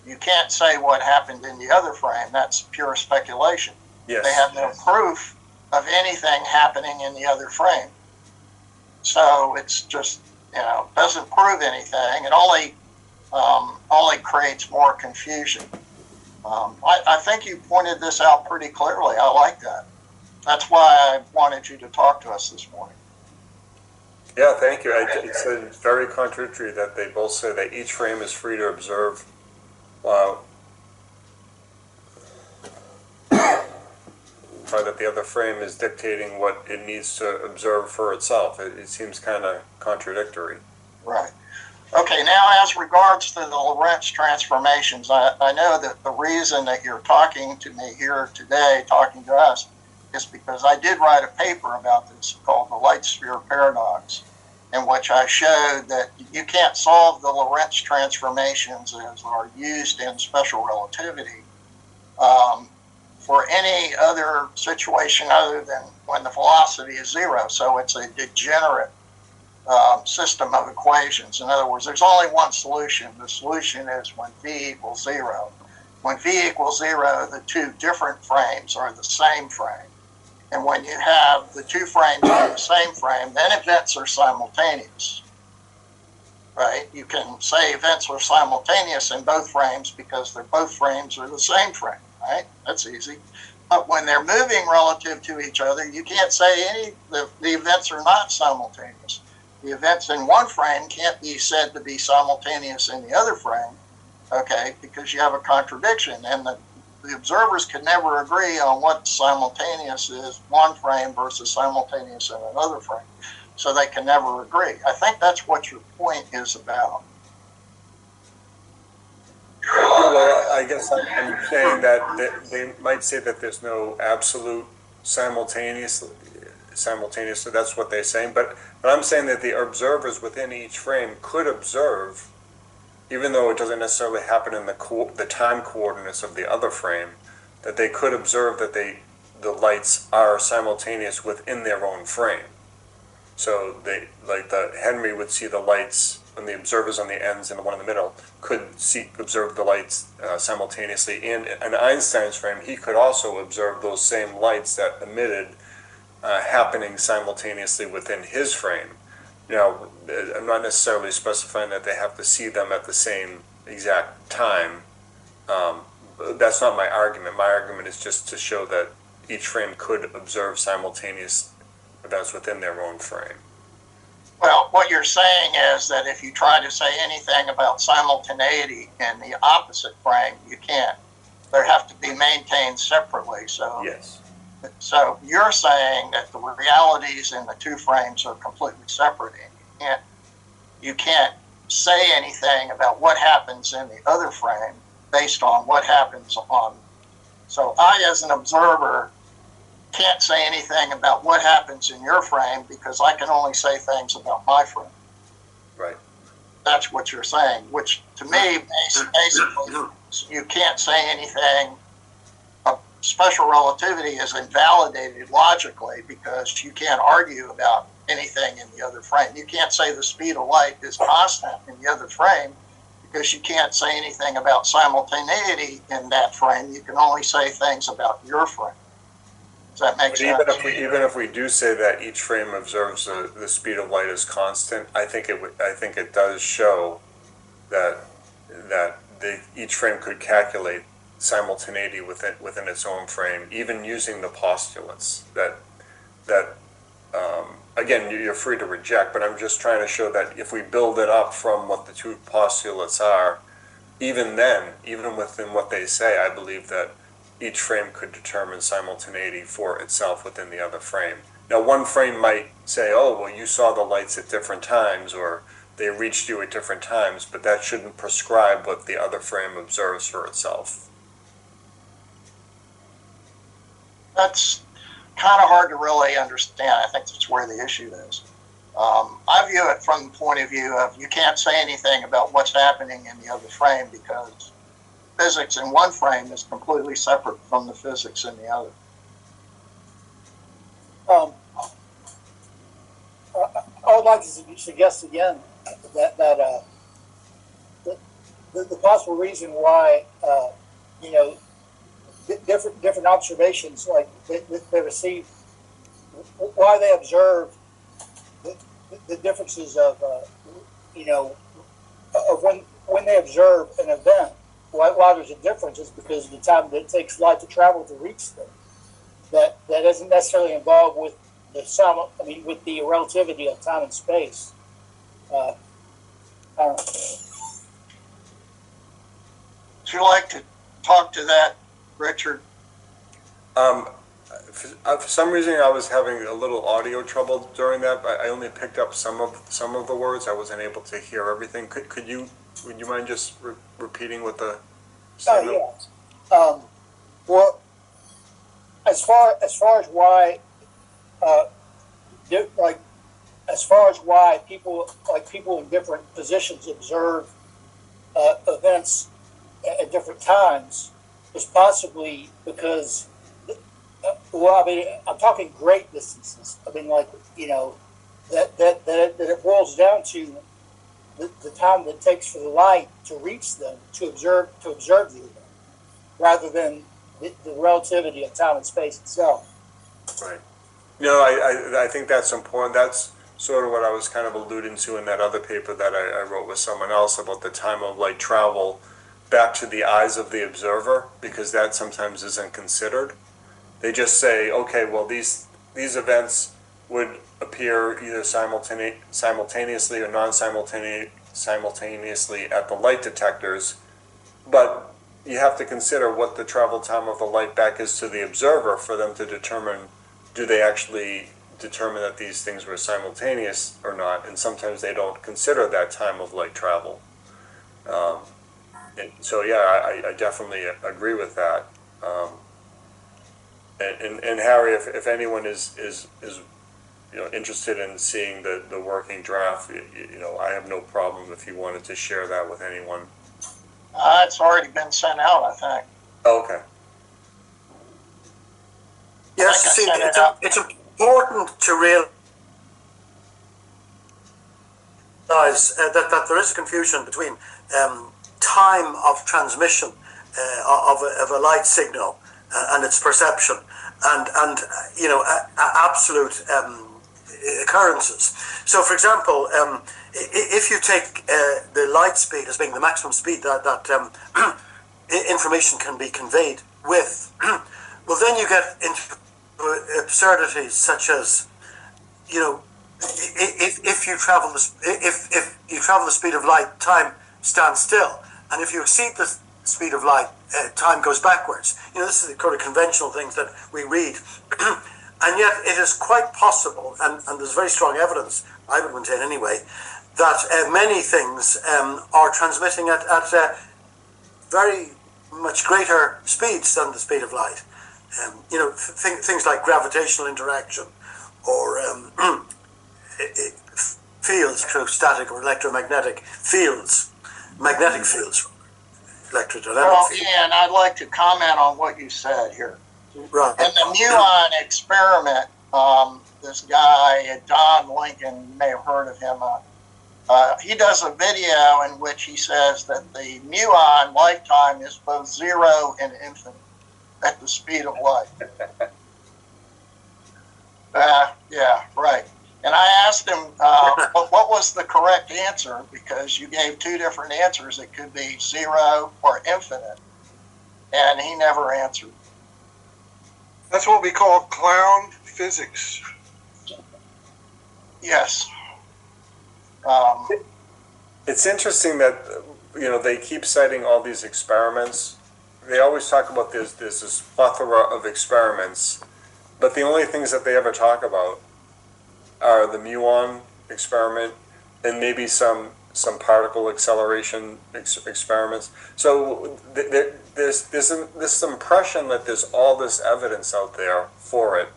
You can't say what happened in the other frame. That's pure speculation. Yes. They have no proof of anything happening in the other frame. So it's just, doesn't prove anything. It only creates more confusion. I think you pointed this out pretty clearly. I like that. That's why I wanted you to talk to us this morning. Yeah, thank you. It's very contradictory that they both say that each frame is free to observe. That the other frame is dictating what it needs to observe for itself. It seems kind of contradictory. Right. Okay, now as regards to the Lorentz transformations, I know that the reason that you're talking to me here today, talking to us, is because I did write a paper about this called the light sphere paradox, in which I showed that you can't solve the Lorentz transformations as are used in special relativity for any other situation other than when the velocity is zero. So it's a degenerate system of equations. In other words, there's only one solution. The solution is when v equals zero. When v equals zero, the two different frames are the same frame. And when you have the two frames in the same frame, then events are simultaneous. Right? You can say events are simultaneous in both frames because both frames are the same frame. Right? That's easy. But when they're moving relative to each other, you can't say the events are not simultaneous. The events in one frame can't be said to be simultaneous in the other frame, okay, because you have a contradiction, and the observers can never agree on what simultaneous is one frame versus simultaneous in another frame, so they can never agree. I think that's what your point is about. Well, I guess I'm saying that they might say that there's no absolute simultaneous, so that's what they're saying. But I'm saying that the observers within each frame could observe, even though it doesn't necessarily happen in the time coordinates of the other frame, that they could observe that the lights are simultaneous within their own frame. So Henry would see the lights, and the observers on the ends and the one in the middle could observe the lights simultaneously. In an Einstein's frame, he could also observe those same lights that emitted happening simultaneously within his frame. Now, I'm not necessarily specifying that they have to see them at the same exact time. That's not my argument. My argument is just to show that each frame could observe simultaneous events within their own frame. Well, what you're saying is that if you try to say anything about simultaneity in the opposite frame, you can't. They have to be maintained separately. So yes. So you're saying that the realities in the two frames are completely separate, and you can't say anything about what happens in the other frame based on what happens on. So I, as an observer, can't say anything about what happens in your frame because I can only say things about my frame. Right. That's what you're saying, which to me, basically, you can't say anything. Special relativity is invalidated logically because you can't argue about anything in the other frame. You can't say the speed of light is constant in the other frame because you can't say anything about simultaneity in that frame. You can only say things about your frame. Does that make sense? Even if we do say that each frame observes the speed of light as constant, I think it does show that each frame could calculate simultaneity within its own frame, even using the postulates that again you're free to reject. But I'm just trying to show that if we build it up from what the two postulates are, even within what they say, I believe that each frame could determine simultaneity for itself within the other frame. Now, one frame might say, oh, well, you saw the lights at different times, or they reached you at different times, but that shouldn't prescribe what the other frame observes for itself. That's kind of hard to really understand. I think that's where the issue is. I view it from the point of view of you can't say anything about what's happening in the other frame because physics in one frame is completely separate from the physics in the other. I would like to suggest again that the possible reason why different observations like they receive, why they observe the differences of when they observe an event, why there's a difference is because of the time that it takes light to travel to reach them. That isn't necessarily involved with with the relativity of time and space. Would you like to talk to that, Richard? For some reason, I was having a little audio trouble during that. But I only picked up some of the words. I wasn't able to hear everything. Would you mind just repeating what the statement? Yeah. Well, as far as why, as far as why people in different positions observe events at different times is possibly because, I'm talking great distances. I mean, that it boils down to the time that it takes for the light to reach them to observe the event, rather than the relativity of time and space itself. Right. I think that's important. That's sort of what I was kind of alluding to in that other paper that I wrote with someone else about the time of light travel back to the eyes of the observer, because that sometimes isn't considered. They just say, okay, well, these events would appear either simultaneously or non-simultaneously at the light detectors, but you have to consider what the travel time of the light back is to the observer for them to determine, do they actually determine that these things were simultaneous or not, and sometimes they don't consider that time of light travel. So yeah, I definitely agree with that. And Harry, if anyone is interested in seeing the working draft, I have no problem if you wanted to share that with anyone. It's already been sent out, I think. Okay. Yes, see, it's important to realize that there is a confusion between time of transmission of a light signal and its perception and absolute occurrences. So, for example, if you take the light speed as being the maximum speed that information can be conveyed with, well, then you get into absurdities such as, if you travel the speed of light, time stands still, and if you exceed the speed of light, time goes backwards. This is the kind of conventional things that we read. And yet it is quite possible, and there's very strong evidence, I would maintain anyway, that many things are transmitting at very much greater speeds than the speed of light. Things like gravitational interaction or fields through static or electromagnetic fields, magnetic fields, electrodynamic Well, fields. Ian, I'd like to comment on what you said here. Right. In the muon experiment, this guy, Don Lincoln, you may have heard of him, he does a video in which he says that the muon lifetime is both 0 and infinite at the speed of light. Yeah, right. And I asked him, what was the correct answer? Because you gave two different answers. It could be 0 or infinite. And he never answered. That's what we call clown physics. Yes. It's interesting that they keep citing all these experiments. They always talk about there's this plethora of experiments, but the only things that they ever talk about are the muon experiment and maybe some particle acceleration experiments. So there's this impression that there's all this evidence out there for it,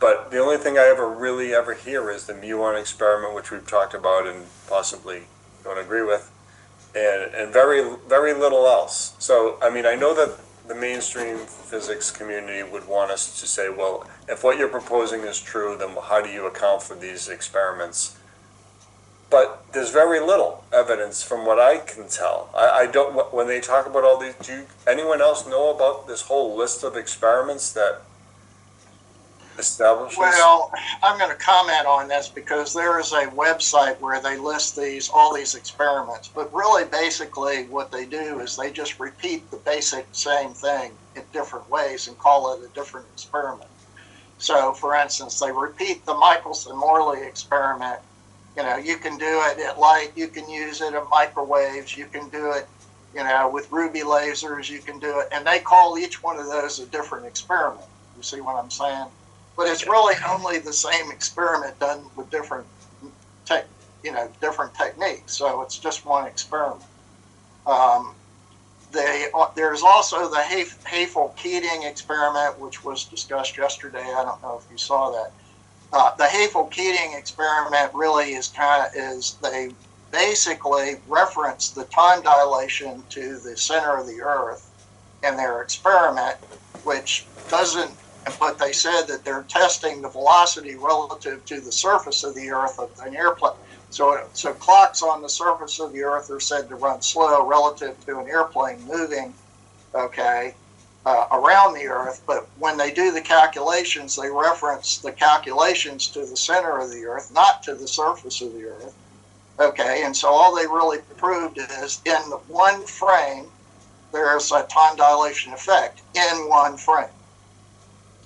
but the only thing I ever hear is the muon experiment, which we've talked about and possibly don't agree with, and very little else. So I mean, I know that the mainstream physics community would want us to say, well, if what you're proposing is true, then how do you account for these experiments? But there's very little evidence from what I can tell. I don't, when they talk about all these, anyone else know about this whole list of experiments that establishes? Well, I'm going to comment on this because there is a website where they list all these experiments. But really, basically, what they do is they just repeat the basic same thing in different ways and call it a different experiment. So, for instance, they repeat the Michelson-Morley experiment. You know, you can do it at light, you can use it at microwaves, you can do it, you know, with ruby lasers, you can do it. And they call each one of those a different experiment. You see what I'm saying? But it's really only the same experiment done with different techniques. So it's just one experiment. There's also the Haefel-Keating experiment, which was discussed yesterday. I don't know if you saw that. The Haefel-Keating experiment really they basically reference the time dilation to the center of the Earth in their experiment, which doesn't. But they said that they're testing the velocity relative to the surface of the Earth of an airplane. So clocks on the surface of the Earth are said to run slow relative to an airplane moving, around the Earth. But when they do the calculations, they reference the calculations to the center of the Earth, not to the surface of the Earth. Okay, and so all they really proved is in one frame, there's a time dilation effect in one frame.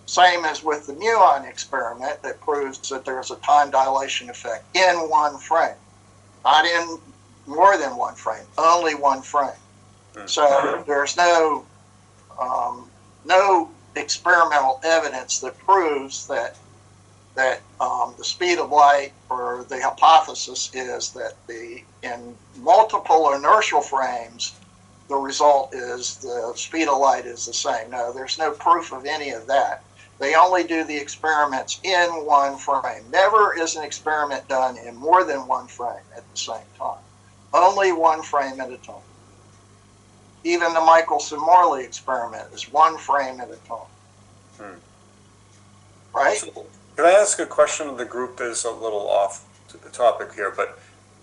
Same as with the muon experiment that proves that there's a time dilation effect in one frame, not in more than one frame, only one frame. So there's no experimental evidence that proves that the speed of light, or the hypothesis is that in multiple inertial frames, the result is the speed of light is the same. No, there's no proof of any of that. They only do the experiments in one frame. Never is an experiment done in more than one frame at the same time. Only one frame at a time. Even the Michelson-Morley experiment is one frame at a time. Right? So, can I ask a question of the group that is a little off the topic here, but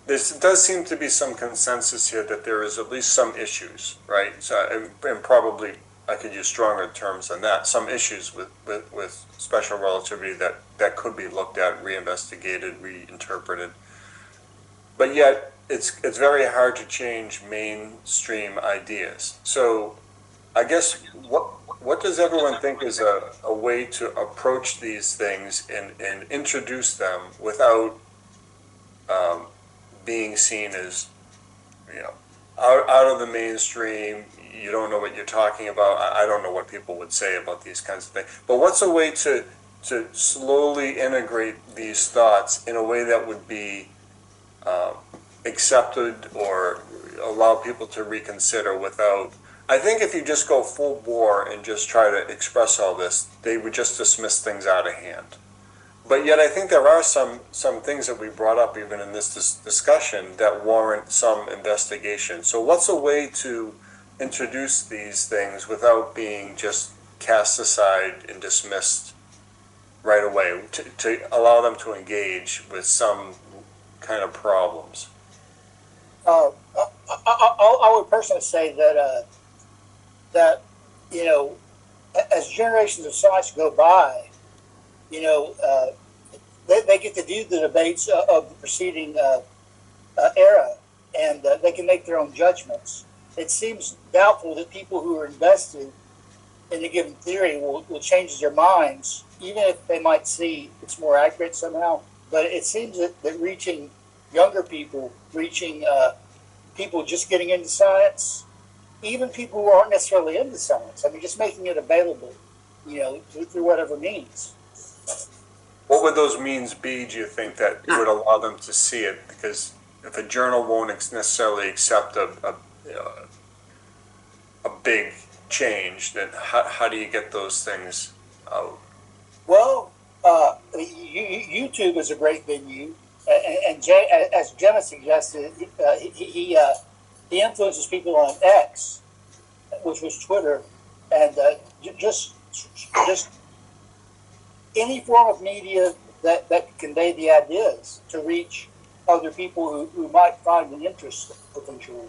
there does seem to be some consensus here that there is at least some issues, right? So, and probably I could use stronger terms than that. Some issues with special relativity that could be looked at, reinvestigated, reinterpreted. But yet, it's very hard to change mainstream ideas. So, I guess what does everyone think is a way to approach these things and introduce them without being seen as, you know, out of the mainstream? You don't know what you're talking about. I don't know what people would say about these kinds of things. But what's a way to slowly integrate these thoughts in a way that would be accepted or allow people to reconsider without... I think if you just go full bore and just try to express all this, they would just dismiss things out of hand. But yet I think there are some things that we brought up even in this discussion that warrant some investigation. So what's a way to introduce these things without being just cast aside and dismissed right away, to allow them to engage with some kind of problems? I would personally say that you know, as generations of science go by, you know, they get to do the debates of the preceding era, and they can make their own judgments. It seems doubtful that people who are invested in a given theory will change their minds, even if they might see it's more accurate somehow. But it seems that reaching younger people, reaching people just getting into science, even people who aren't necessarily into science, I mean, just making it available, you know, through whatever means, what would those means be, do you think, that would allow them to see it? Because if a journal won't necessarily accept a big change, then how do you get those things out? Well, YouTube is a great venue, and as Jenna suggested, he influences people on X, which was Twitter, and just any form of media that can convey the ideas to reach other people who might find an interest potentially.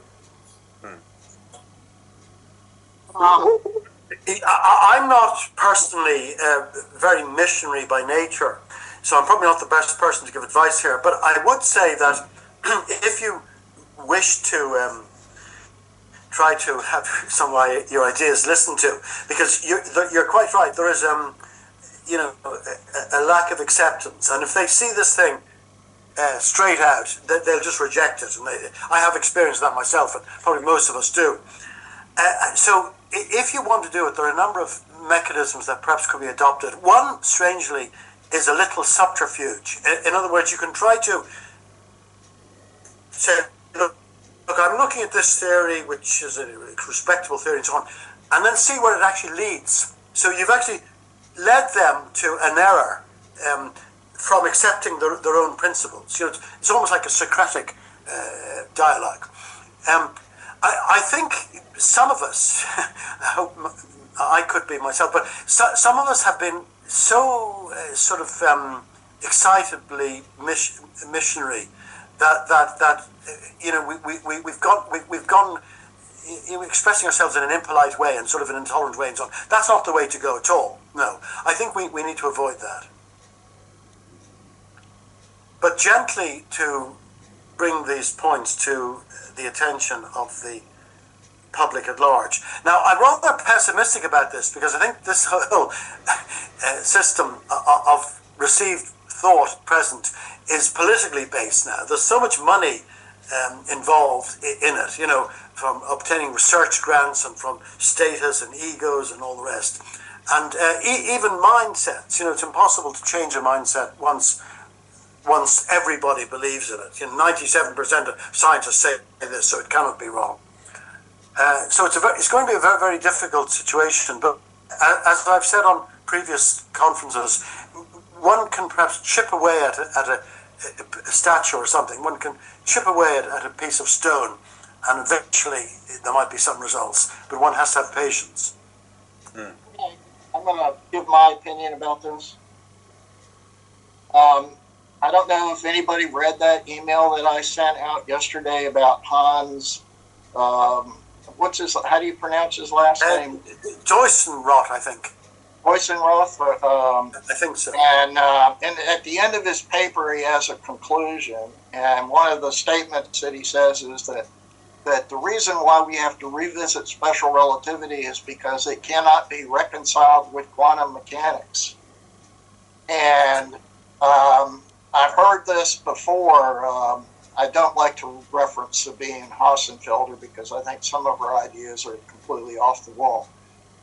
I'm not personally very missionary by nature, so I'm probably not the best person to give advice here, but I would say that if you wish to try to have some of your ideas listened to, because you're quite right, there is a lack of acceptance, and if they see this thing straight out, they'll just reject it, and I have experienced that myself, and probably most of us do. So if you want to do it, there are a number of mechanisms that perhaps could be adopted. One, strangely, is a little subterfuge. In other words, you can try to say, look, I'm looking at this theory, which is a respectable theory and so on, and then see where it actually leads. So you've actually led them to an error from accepting their own principles. You know, it's almost like a Socratic dialogue. I think some of us, I hope I could be myself, but some of us have been so excitably missionary that you know we've gone expressing ourselves in an impolite way and sort of an intolerant way and so on. That's not the way to go at all. No, I think we need to avoid that, but gently to bring these points to the attention of the public at large. Now, I'm rather pessimistic about this because I think this whole system of received thought present is politically based now. There's so much money involved in it, you know, from obtaining research grants and from status and egos and all the rest. And even mindsets, you know, it's impossible to change a mindset once everybody believes in it. You know, 97% of scientists say this, so it cannot be wrong. So it's going to be a very, very difficult situation. But as I've said on previous conferences, one can perhaps chip away at a statue or something. One can chip away at a piece of stone, and eventually there might be some results. But one has to have patience. I'm going to give my opinion about this. I don't know if anybody read that email that I sent out yesterday about Hans. How do you pronounce his last name? Deyssenroth, I think. Deyssenroth. I think so. And at the end of his paper, he has a conclusion, and one of the statements that he says is that the reason why we have to revisit special relativity is because it cannot be reconciled with quantum mechanics. And I've heard this before. I don't like to reference Sabine Hassenfelder because I think some of her ideas are completely off the wall.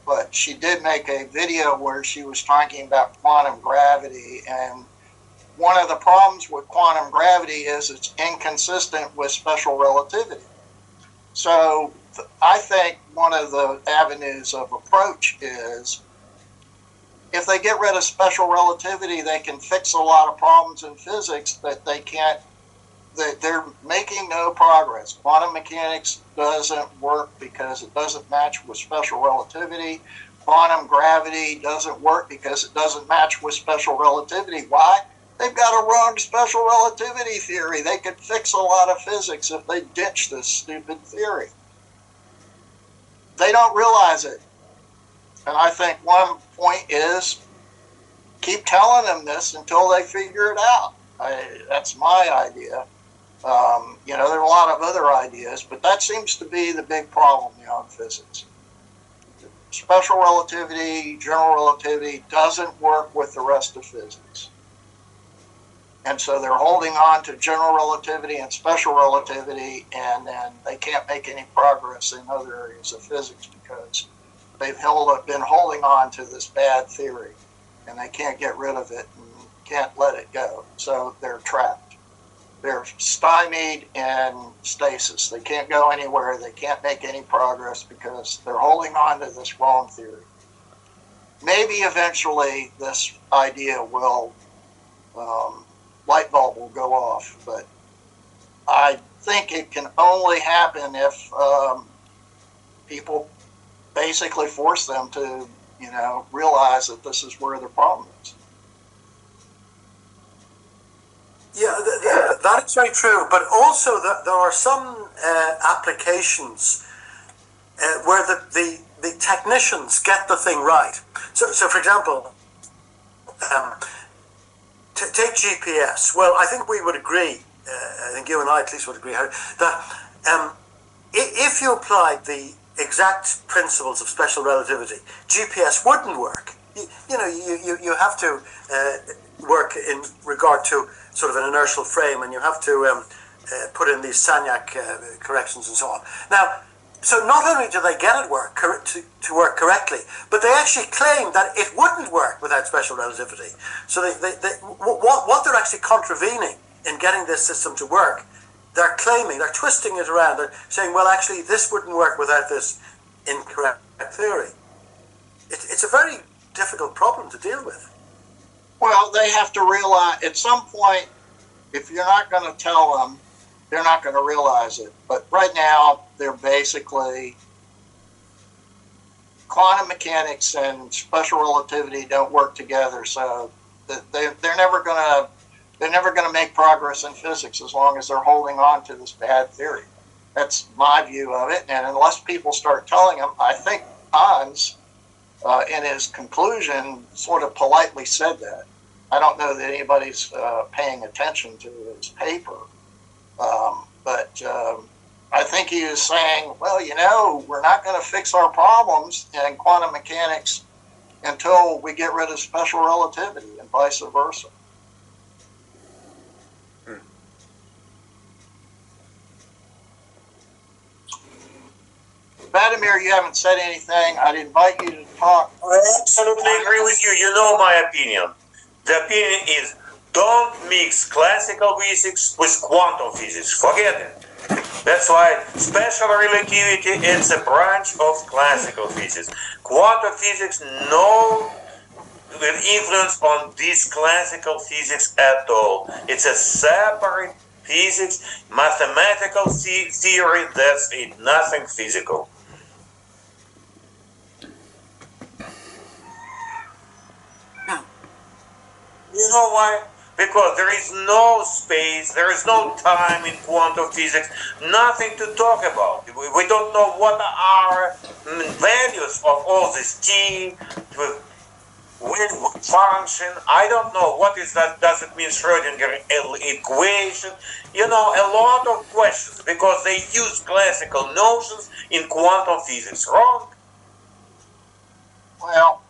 But she did make a video where she was talking about quantum gravity, and one of the problems with quantum gravity is it's inconsistent with special relativity. So I think one of the avenues of approach is if they get rid of special relativity, they can fix a lot of problems in physics that they can't. They're making no progress. Quantum mechanics doesn't work because it doesn't match with special relativity. Quantum gravity doesn't work because it doesn't match with special relativity. Why? They've got a wrong special relativity theory. They could fix a lot of physics if they ditch this stupid theory. They don't realize it. And I think one point is keep telling them this until they figure it out. That's my idea. You know, there are a lot of other ideas, but that seems to be the big problem now in physics. Special relativity, general relativity doesn't work with the rest of physics. And so they're holding on to general relativity and special relativity, and then they can't make any progress in other areas of physics because they've been holding on to this bad theory, and they can't get rid of it and can't let it go. So they're trapped. They're stymied in stasis. They can't go anywhere. They can't make any progress because they're holding on to this wrong theory. Maybe eventually this idea will, light bulb will go off, but I think it can only happen if people basically force them to, realize that this is where the problem is. Yeah, that is very true. But also, there are some applications where the technicians get the thing right. So for example, take GPS. Well, I think we would agree. I think you and I at least would agree, Harry, that if you applied the exact principles of special relativity, GPS wouldn't work. You have to work in regard to sort of an inertial frame, and you have to put in these Sagnac corrections and so on. Now, so not only do they get it to work correctly, but they actually claim that it wouldn't work without special relativity. So what they're actually contravening in getting this system to work, they're claiming, they're twisting it around, they're saying, well, actually, this wouldn't work without this incorrect theory. It's a very difficult problem to deal with. Well, they have to realize at some point, if you're not going to tell them, they're not going to realize it. But right now, they're basically, quantum mechanics and special relativity don't work together. So they're never going to make progress in physics as long as they're holding on to this bad theory. That's my view of it. And unless people start telling them, I think Hans, in his conclusion, sort of politely said that. I don't know that anybody's paying attention to his paper. But I think he was saying, well, we're not going to fix our problems in quantum mechanics until we get rid of special relativity and vice versa. Vladimir, you haven't said anything. I'd invite you to talk. I absolutely agree with you. You know my opinion. The opinion is don't mix classical physics with quantum physics. Forget it. That's why special relativity is a branch of classical physics. Quantum physics no influence on this classical physics at all. It's a separate physics, mathematical theory, that's it, nothing physical. You know why? Because there is no space, there is no time in quantum physics, nothing to talk about. We don't know what are values of all this t, with function. I don't know what is that. Does it mean Schrödinger equation? A lot of questions because they use classical notions in quantum physics. Wrong? Well,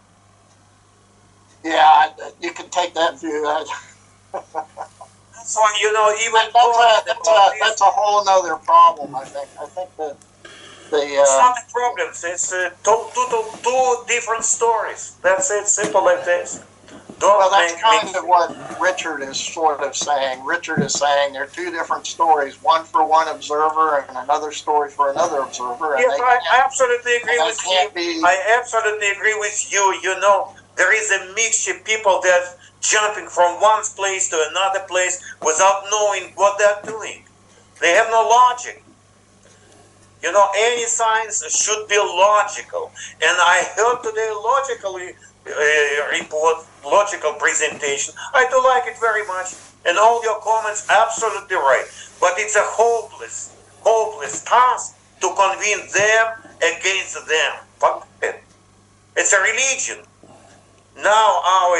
yeah, you can take that view. That's why even that's a whole nother problem. I think that it's not a problem. It's two different stories. That's it. Simple like this. That's kind of what Richard is sort of saying. Richard is saying there are two different stories, one for one observer and another story for another observer. And yes, I absolutely agree with you. I absolutely agree with you. There is a mixture of people that jumping from one place to another place without knowing what they're doing. They have no logic. Any science should be logical. And I heard today logical presentation. I do like it very much. And all your comments, absolutely right. But it's a hopeless task to convince them against them. But it's a religion. Now our,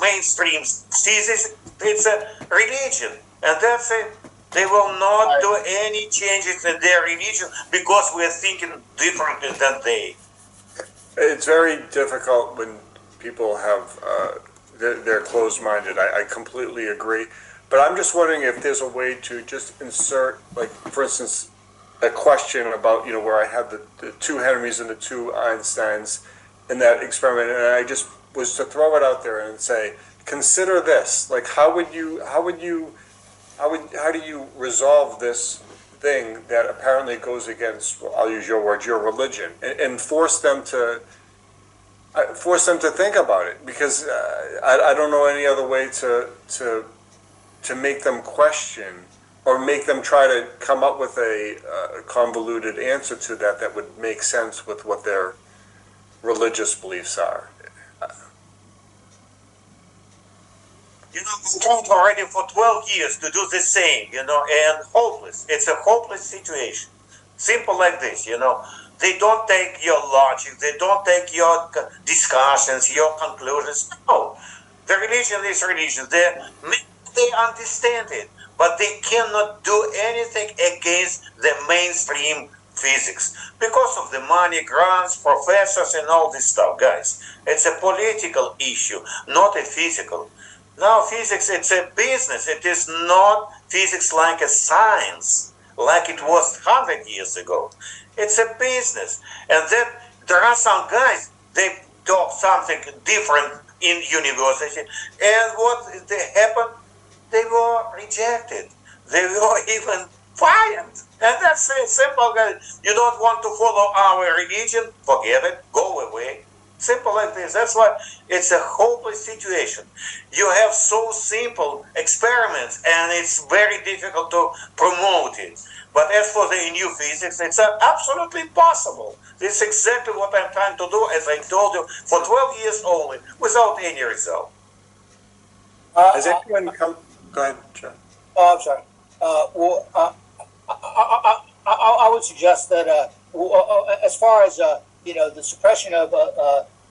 mainstream sees it, it's a religion. And that's it. They will not do any changes in their religion because we're thinking differently than they. It's very difficult when people have, they're closed-minded. I completely agree. But I'm just wondering if there's a way to just insert, like, for instance, a question about, where I had the two Henrys and the two Einsteins in that experiment, and I just was to throw it out there and say, consider this. Like, how do you resolve this thing that apparently goes against, well, I'll use your words, your religion, and force them to think about it, because I don't know any other way to make them question or make them try to come up with a convoluted answer to that would make sense with what their religious beliefs are. You know, I'm trying already for 12 years to do the same, you know, and hopeless. It's a hopeless situation. Simple like this, you know. They don't take your logic, they don't take your discussions, your conclusions. No, the religion is religion. They understand it, but they cannot do anything against the mainstream physics because of the money, grants, professors, and all this stuff, guys. It's a political issue, not a physical. Now, physics, it's a business. It is not physics like a science, like it was 100 years ago. It's a business. And then there are some guys, they talk something different in university. And what happened? They were rejected. They were even fired. And that's a simple. You don't want to follow our religion? Forget it. Go away. Simple like this. That's why it's a hopeless situation. You have so simple experiments, and it's very difficult to promote it. But as for the new physics, it's absolutely possible. This is exactly what I'm trying to do, as I told you, for 12 years only, without any result. Has anyone come? Go ahead, John. Oh, I'm sorry. I would suggest that as far as the suppression of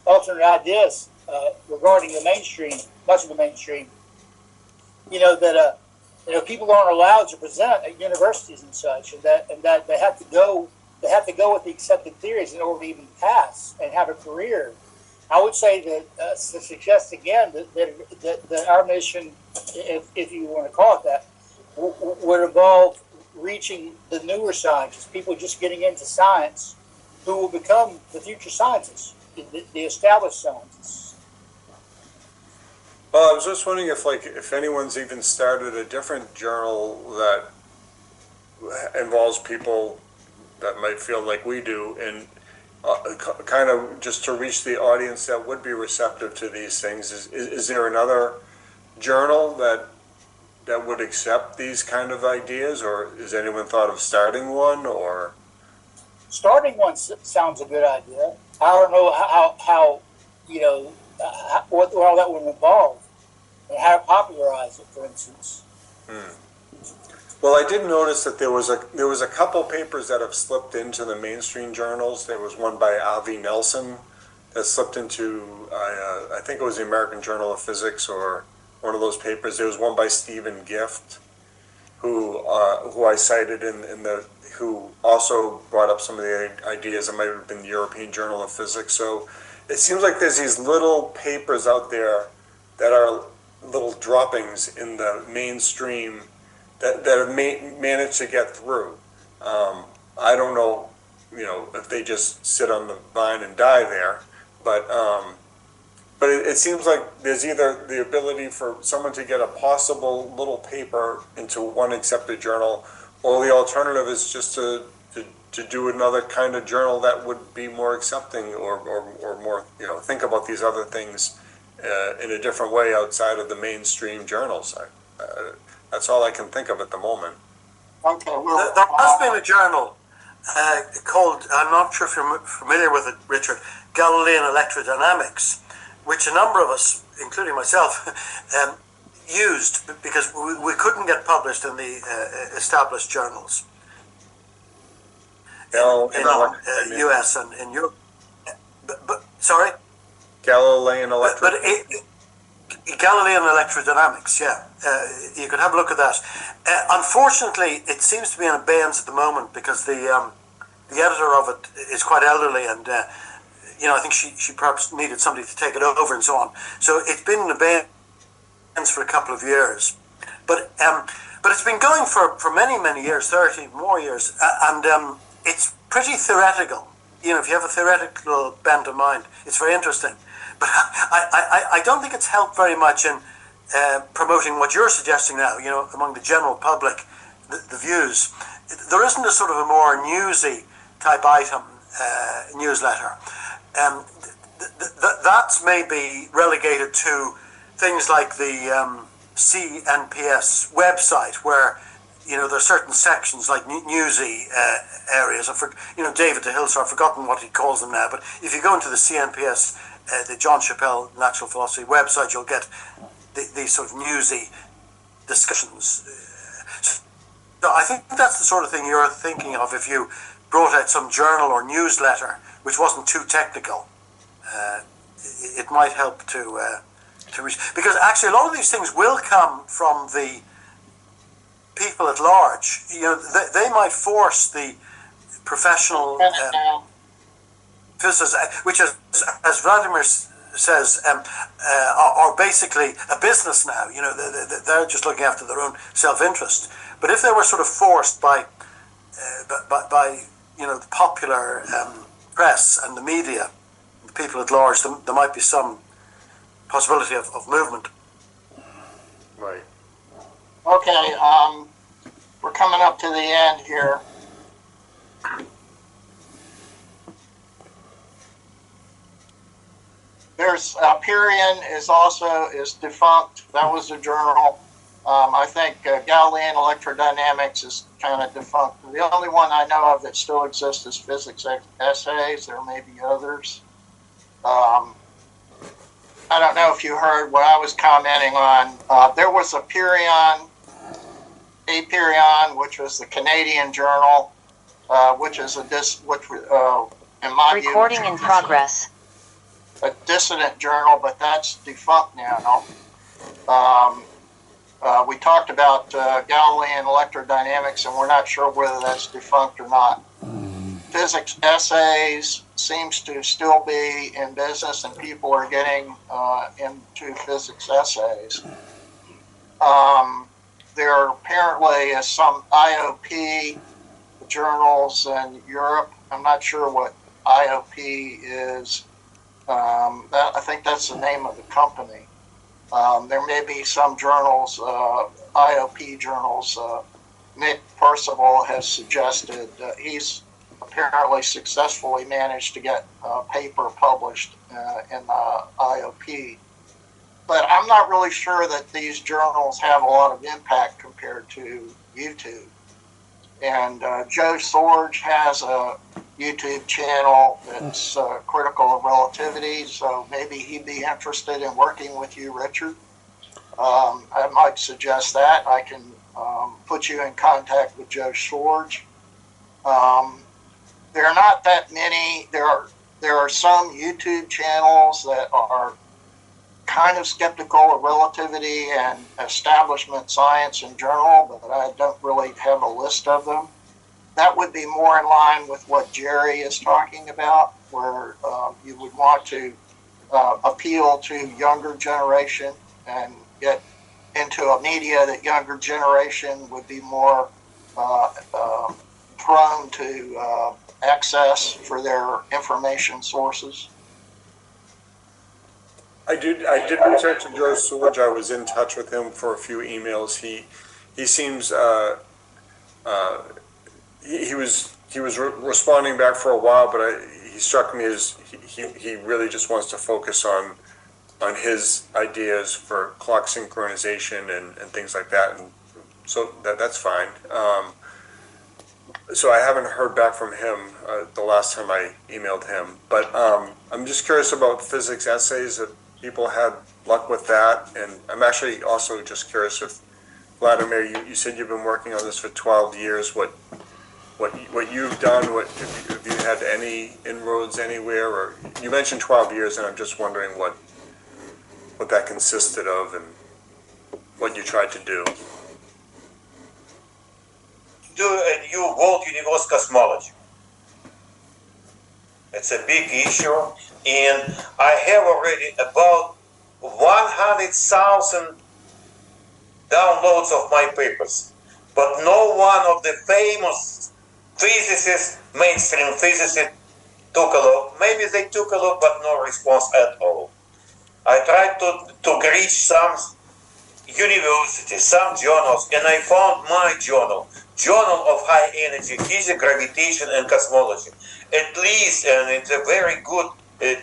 alternate ideas regarding the mainstream, much of the mainstream, that people aren't allowed to present at universities and such, and that they have to go with the accepted theories in order to even pass and have a career. I would say that to suggest again that our mission, if you want to call it that, would involve reaching the newer scientists, people just getting into science, who will become the future scientists, the established scientists. Well, I was just wondering if anyone's even started a different journal that involves people that might feel like we do, and kind of just to reach the audience that would be receptive to these things. Is there another journal that would accept these kind of ideas, or has anyone thought of starting one? Or starting one sounds a good idea. I don't know how what all that would involve, and how to popularize it, for instance. Well, I did notice that there was a couple papers that have slipped into the mainstream journals. There was one by Avi Nelson that slipped into I think it was the American Journal of Physics or one of those papers. There was one by Stephen Gift, who I cited who also brought up some of the ideas. It might have been the European Journal of Physics. So it seems like there's these little papers out there that are little droppings in the mainstream that have managed to get through. I don't know, if they just sit on the vine and die there, but it seems like there's either the ability for someone to get a possible little paper into one accepted journal, or the alternative is just to do another kind of journal that would be more accepting or more, think about these other things in a different way outside of the mainstream journals. That's all I can think of at the moment. Okay, well, there has been a journal called, I'm not sure if you're familiar with it, Richard, Galilean Electrodynamics, which a number of us, including myself, used because we couldn't get published in the established journals in US and in Europe. But sorry? Galilean Electrodynamics. Galilean Electrodynamics, yeah. You could have a look at that. Unfortunately, it seems to be in abeyance at the moment because the editor of it is quite elderly, and I think she perhaps needed somebody to take it over and so on. So it's been in abeyance for a couple of years, but it's been going for many years, 30 more years, and it's pretty theoretical. If you have a theoretical bent of mind, it's very interesting. But I don't think it's helped very much in promoting what you're suggesting now, among the general public, the views. There isn't a sort of a more newsy type item newsletter. That's maybe relegated to things like the CNPS website, where there are certain sections like newsy areas. David the Hills, I've forgotten what he calls them now, but if you go into the CNPS, the John Chappell Natural Philosophy website, you'll get these sort of newsy discussions. So I think that's the sort of thing you're thinking of if you brought out some journal or newsletter which wasn't too technical. It might help to reach, because actually a lot of these things will come from the people at large. They might force the professional physicists, which is, as Vladimir says, are basically a business now. They're just looking after their own self-interest. But if they were sort of forced by the popular press and the media, the people at large, there might be some possibility of movement. Right. Okay, we're coming up to the end here. There's Pyrrhion is defunct. That was a journal. I think Galilean Electrodynamics is kind of defunct. The only one I know of that still exists is Physics Essays. There may be others. I don't know if you heard what I was commenting on. There was a Pyrrhion, which was the Canadian journal, which is in my view, recording in progress. A dissident journal, but that's defunct now. We talked about Galilean Electrodynamics, and we're not sure whether that's defunct or not. Physics Essays seems to still be in business, and people are getting into physics essays. There apparently is some IOP journals in Europe. I'm not sure what IOP is. I think that's the name of the company. There may be some journals, IOP journals. Nick Percival has suggested he's apparently successfully managed to get a paper published in the IOP. But I'm not really sure that these journals have a lot of impact compared to YouTube. And Joe Sorge has a YouTube channel that's critical of relativity, so maybe he'd be interested in working with you, Richard. I might suggest that. I can put you in contact with Joe Sorge. There are not that many. There are some YouTube channels that are kind of skeptical of relativity and establishment science in general, but I don't really have a list of them. That would be more in line with what Jerry is talking about, where you would want to appeal to younger generation and get into a media that younger generation would be more prone to access for their information sources. I did reach out to Joe Sorge. I was in touch with him for a few emails. He seems he was responding back for a while, but he struck me as he really just wants to focus on his ideas for clock synchronization and things like that, and so that's fine. So I haven't heard back from him the last time I emailed him, but I'm just curious about physics essays, if people had luck with that, and I'm actually also just curious if, Vladimir, you said you've been working on this for 12 years, what you've done, have you had any inroads anywhere, or you mentioned 12 years, and I'm just wondering what that consisted of and what you tried to do. Do a new world universe cosmology. It's a big issue, and I have already about 100,000 downloads of my papers, but no one of the famous physicists, mainstream physicists, took a look. Maybe they took a look, but no response at all. tried to reach some universities, some journals, and I found my journal, Journal of High Energy Physics, Gravitation, and Cosmology. At least, and it's a very good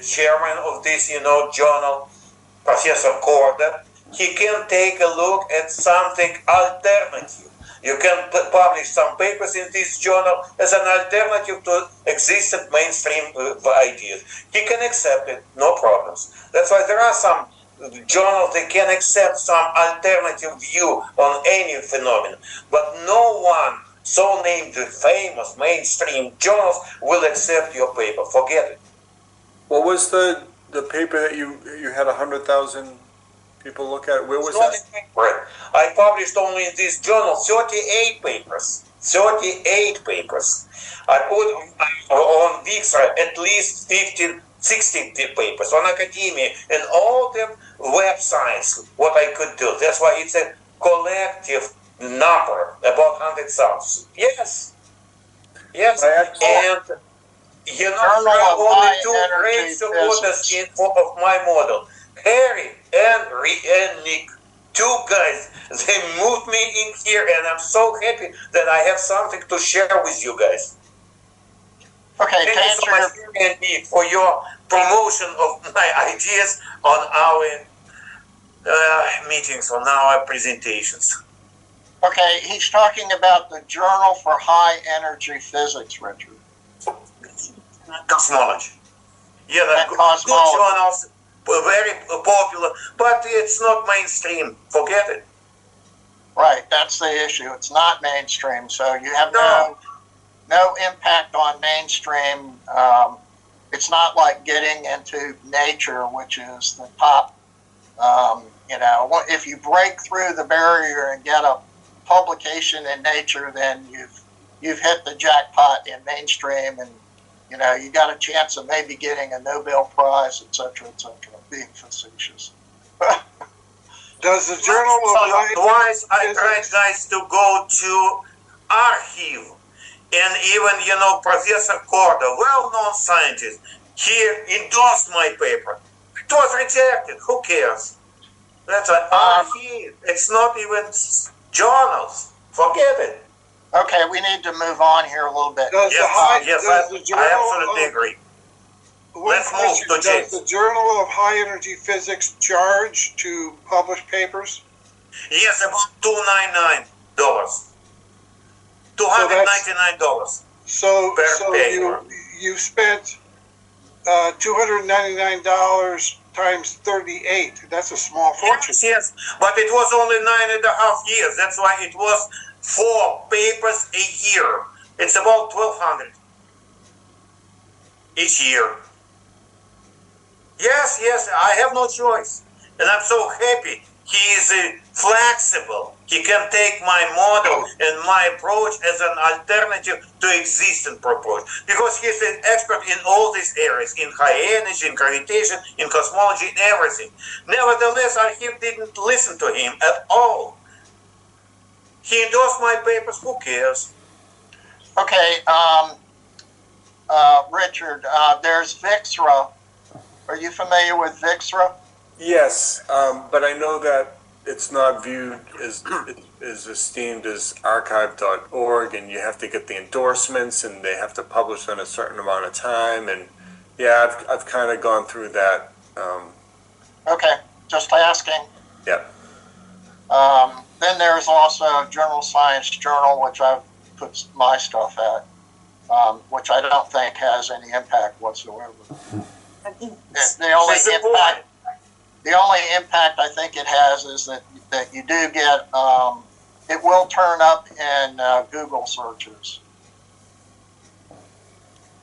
chairman of this, journal, Professor Corder. He can take a look at something alternative. You can publish some papers in this journal as an alternative to existent mainstream ideas. He can accept it, no problems. That's why there are some journals that can accept some alternative view on any phenomenon. But no one, so named famous mainstream journals, will accept your paper. Forget it. What was the paper that you had 100,000 people look at? Where was that? I published only in this journal 38 papers. 38 papers. I put on Vixra at least 15, 16 papers on academia and all the websites, what I could do. That's why it's a collective number, about 100,000. Yes. Yes. And there are only two great supporters of my model. Harry and Nick, two guys, they moved me in here, and I'm so happy that I have something to share with you guys. Okay, Thank you so much, Harry and Nick, for your promotion of my ideas on our meetings, on our presentations. Okay, he's talking about the Journal for High Energy Physics, Richard. Cosmology. Yeah, the cosmology. Good journals, very popular, but it's not mainstream. Forget it. Right, that's the issue. It's not mainstream, so you have no impact on mainstream. It's not like getting into Nature, which is the top. If you break through the barrier and get a publication in Nature, then you've hit the jackpot in mainstream, and you got a chance of maybe getting a Nobel Prize, etc., etc. Being facetious. Does the Journal of Otherwise, I tried, guys, to go to archive, and even Professor Corder, well-known scientist, he endorsed my paper. It was rejected. Who cares? That's an archive. It's not even journals. Forget it. Okay, we need to move on here a little bit. I absolutely agree. Let's move to James. Does the Journal of High Energy Physics charge to publish papers? Yes, about $299. $299. So per paper. you spent $299 times 38. That's a small fortune. Yes, but it was only 9.5 years. That's why it was 4 papers a year. It's about 1,200 each year. Yes, I have no choice. And I'm so happy. He is flexible. He can take my model and my approach as an alternative to existing approach. Because he's an expert in all these areas, in high energy, in gravitation, in cosmology, in everything. Nevertheless, I didn't listen to him at all. He endorsed my papers. Who cares? Okay, Richard, there's Vixra. Are you familiar with Vixra? Yes, but I know that it's not viewed as esteemed as archive.org, and you have to get the endorsements, and they have to publish in a certain amount of time, and yeah, I've kind of gone through that. Okay, just asking. Yeah. Then there's also Journal Science Journal, which I've put my stuff at, which I don't think has any impact whatsoever. The only impact I think it has is that you do get, it will turn up in Google searches.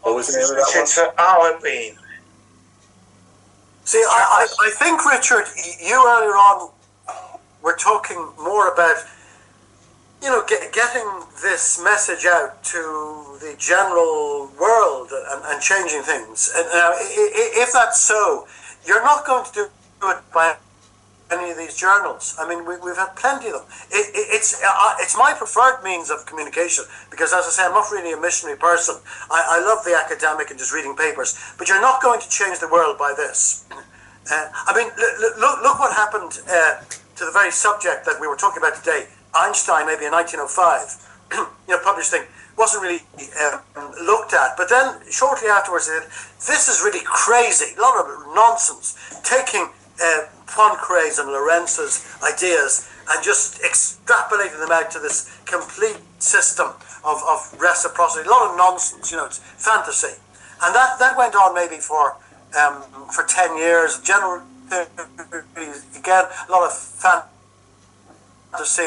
What was the name of that one? It's our pain. See, I think, Richard, you earlier on were talking more about, getting this message out to the general world and changing things. And if that's so, you're not going to do it by any of these journals. I mean, we've had plenty of them. It's my preferred means of communication because, as I say, I'm not really a missionary person. I love the academic and just reading papers. But you're not going to change the world by this. I mean, look what happened to the very subject that we were talking about today. Einstein, maybe in 1905, published thing, wasn't really looked at. But then shortly afterwards, it said, this is really crazy, a lot of nonsense, taking Poincaré's and Lorentz's ideas and just extrapolating them out to this complete system of reciprocity. A lot of nonsense, it's fantasy. And that went on maybe for 10 years. General, again, a lot of fantasy,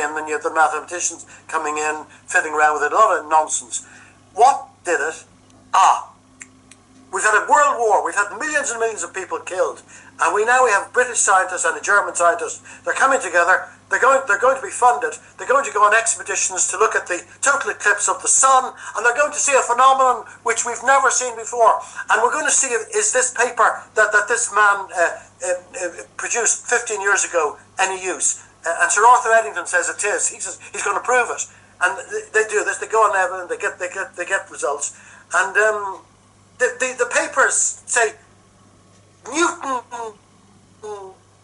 and then you have the mathematicians coming in, fiddling around with it, a lot of nonsense. What did it? We've had a world war, we've had millions and millions of people killed, and we have British scientists and a German scientist. They're coming together, they're going to be funded, they're going to go on expeditions to look at the total eclipse of the sun, and they're going to see a phenomenon which we've never seen before. And we're going to see, is this paper that this man produced 15 years ago any use? And Sir Arthur Eddington says it is. He says he's going to prove it. And they do this, they go on evidence, they get results. And the papers say Newton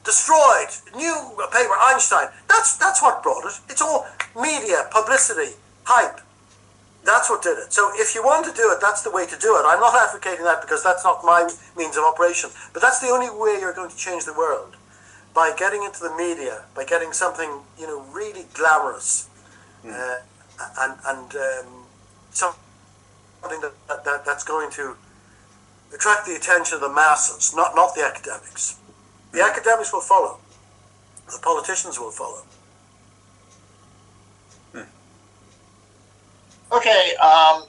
destroyed, new paper, Einstein. That's what brought it. It's all media, publicity, hype. That's what did it. So if you want to do it, that's the way to do it. I'm not advocating that because that's not my means of operation. But that's the only way you're going to change the world. By getting into the media, by getting something, really glamorous, and something that's going to attract the attention of the masses, not the academics. The academics will follow. The politicians will follow. Okay, I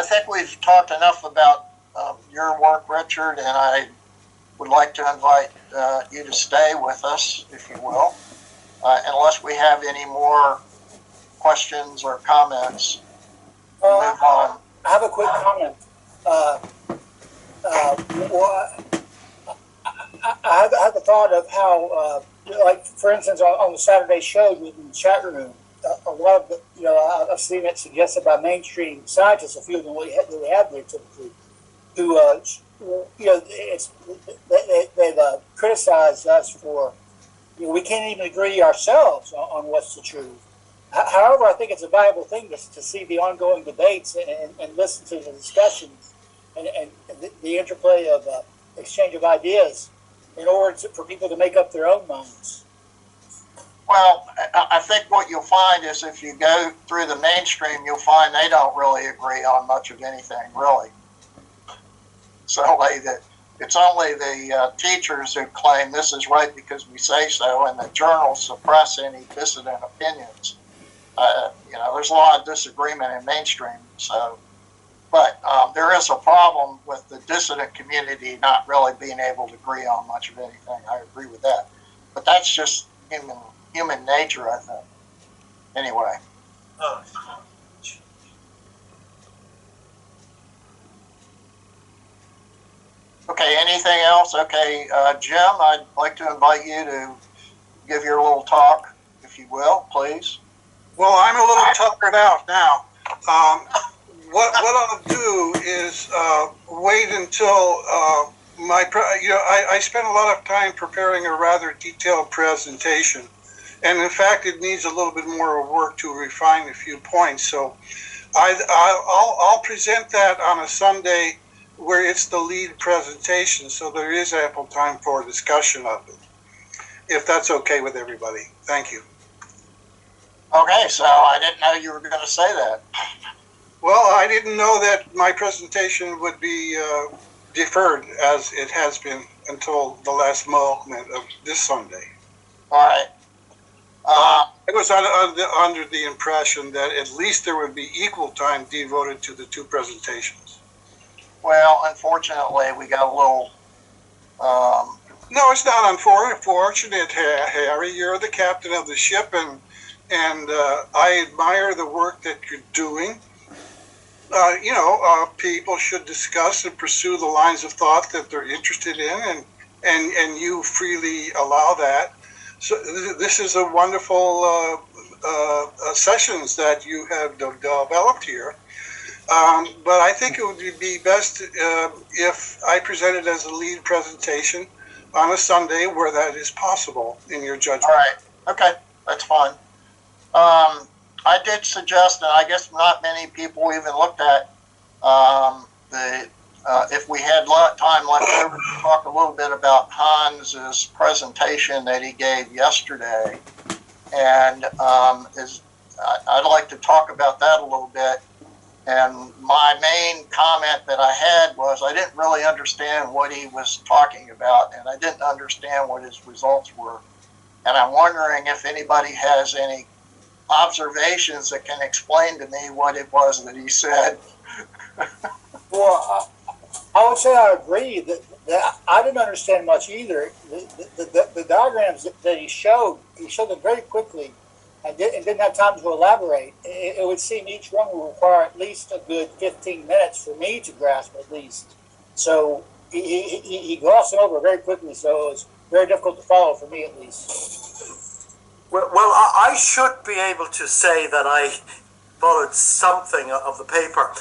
think we've talked enough about your work, Richard, and I would like to invite you to stay with us, if you will, unless we have any more questions or comments. Move on. I have a quick comment. I have the thought of how, like, for instance, on the Saturday shows in the chat room, a lot of the, I've seen it suggested by mainstream scientists, a few of them we have there typically, who, they've criticized us for, we can't even agree ourselves on what's the truth. However, I think it's a valuable thing to see the ongoing debates and listen to the discussions and the interplay of exchange of ideas in order for people to make up their own minds. Well, I think what you'll find is if you go through the mainstream, you'll find they don't really agree on much of anything, really. It's only the teachers who claim this is right because we say so, and the journals suppress any dissident opinions. There's a lot of disagreement in mainstream. So, but there is a problem with the dissident community not really being able to agree on much of anything. I agree with that, but that's just human nature, I think. Anyway. Okay, anything else? Okay, Jim, I'd like to invite you to give your little talk, if you will, please. Well, I'm a little tuckered out now. What I'll do is wait until I spent a lot of time preparing a rather detailed presentation, and in fact, it needs a little bit more work to refine a few points. So, I'll present that on a Sunday where it's the lead presentation, so there is ample time for discussion of it, if that's okay with everybody. Thank you. Okay, so I didn't know you were going to say that. Well, I didn't know that my presentation would be deferred, as it has been until the last moment of this Sunday. All right. I was under the impression that at least there would be equal time devoted to the two presentations. Well, unfortunately, we got a little... No, it's not unfortunate, Harry. You're the captain of the ship, and I admire the work that you're doing. People should discuss and pursue the lines of thought that they're interested in, and you freely allow that. So this is a wonderful sessions that you have developed here. But I think it would be best if I presented as a lead presentation on a Sunday where that is possible, in your judgment. All right. Okay, that's fine. I did suggest, and I guess not many people even looked at if we had time left over to talk a little bit about Hans's presentation that he gave yesterday, and I'd like to talk about that a little bit. And my main comment that I had was I didn't really understand what he was talking about, and I didn't understand what his results were. And I'm wondering if anybody has any observations that can explain to me what it was that he said. Well, I would say I agree that I didn't understand much either. The diagrams that he showed them very quickly and didn't have time to elaborate. It would seem each one would require at least a good 15 minutes for me to grasp at least. So he glossed it over very quickly, so it was very difficult to follow for me at least. Well, I should be able to say that I followed something of the paper.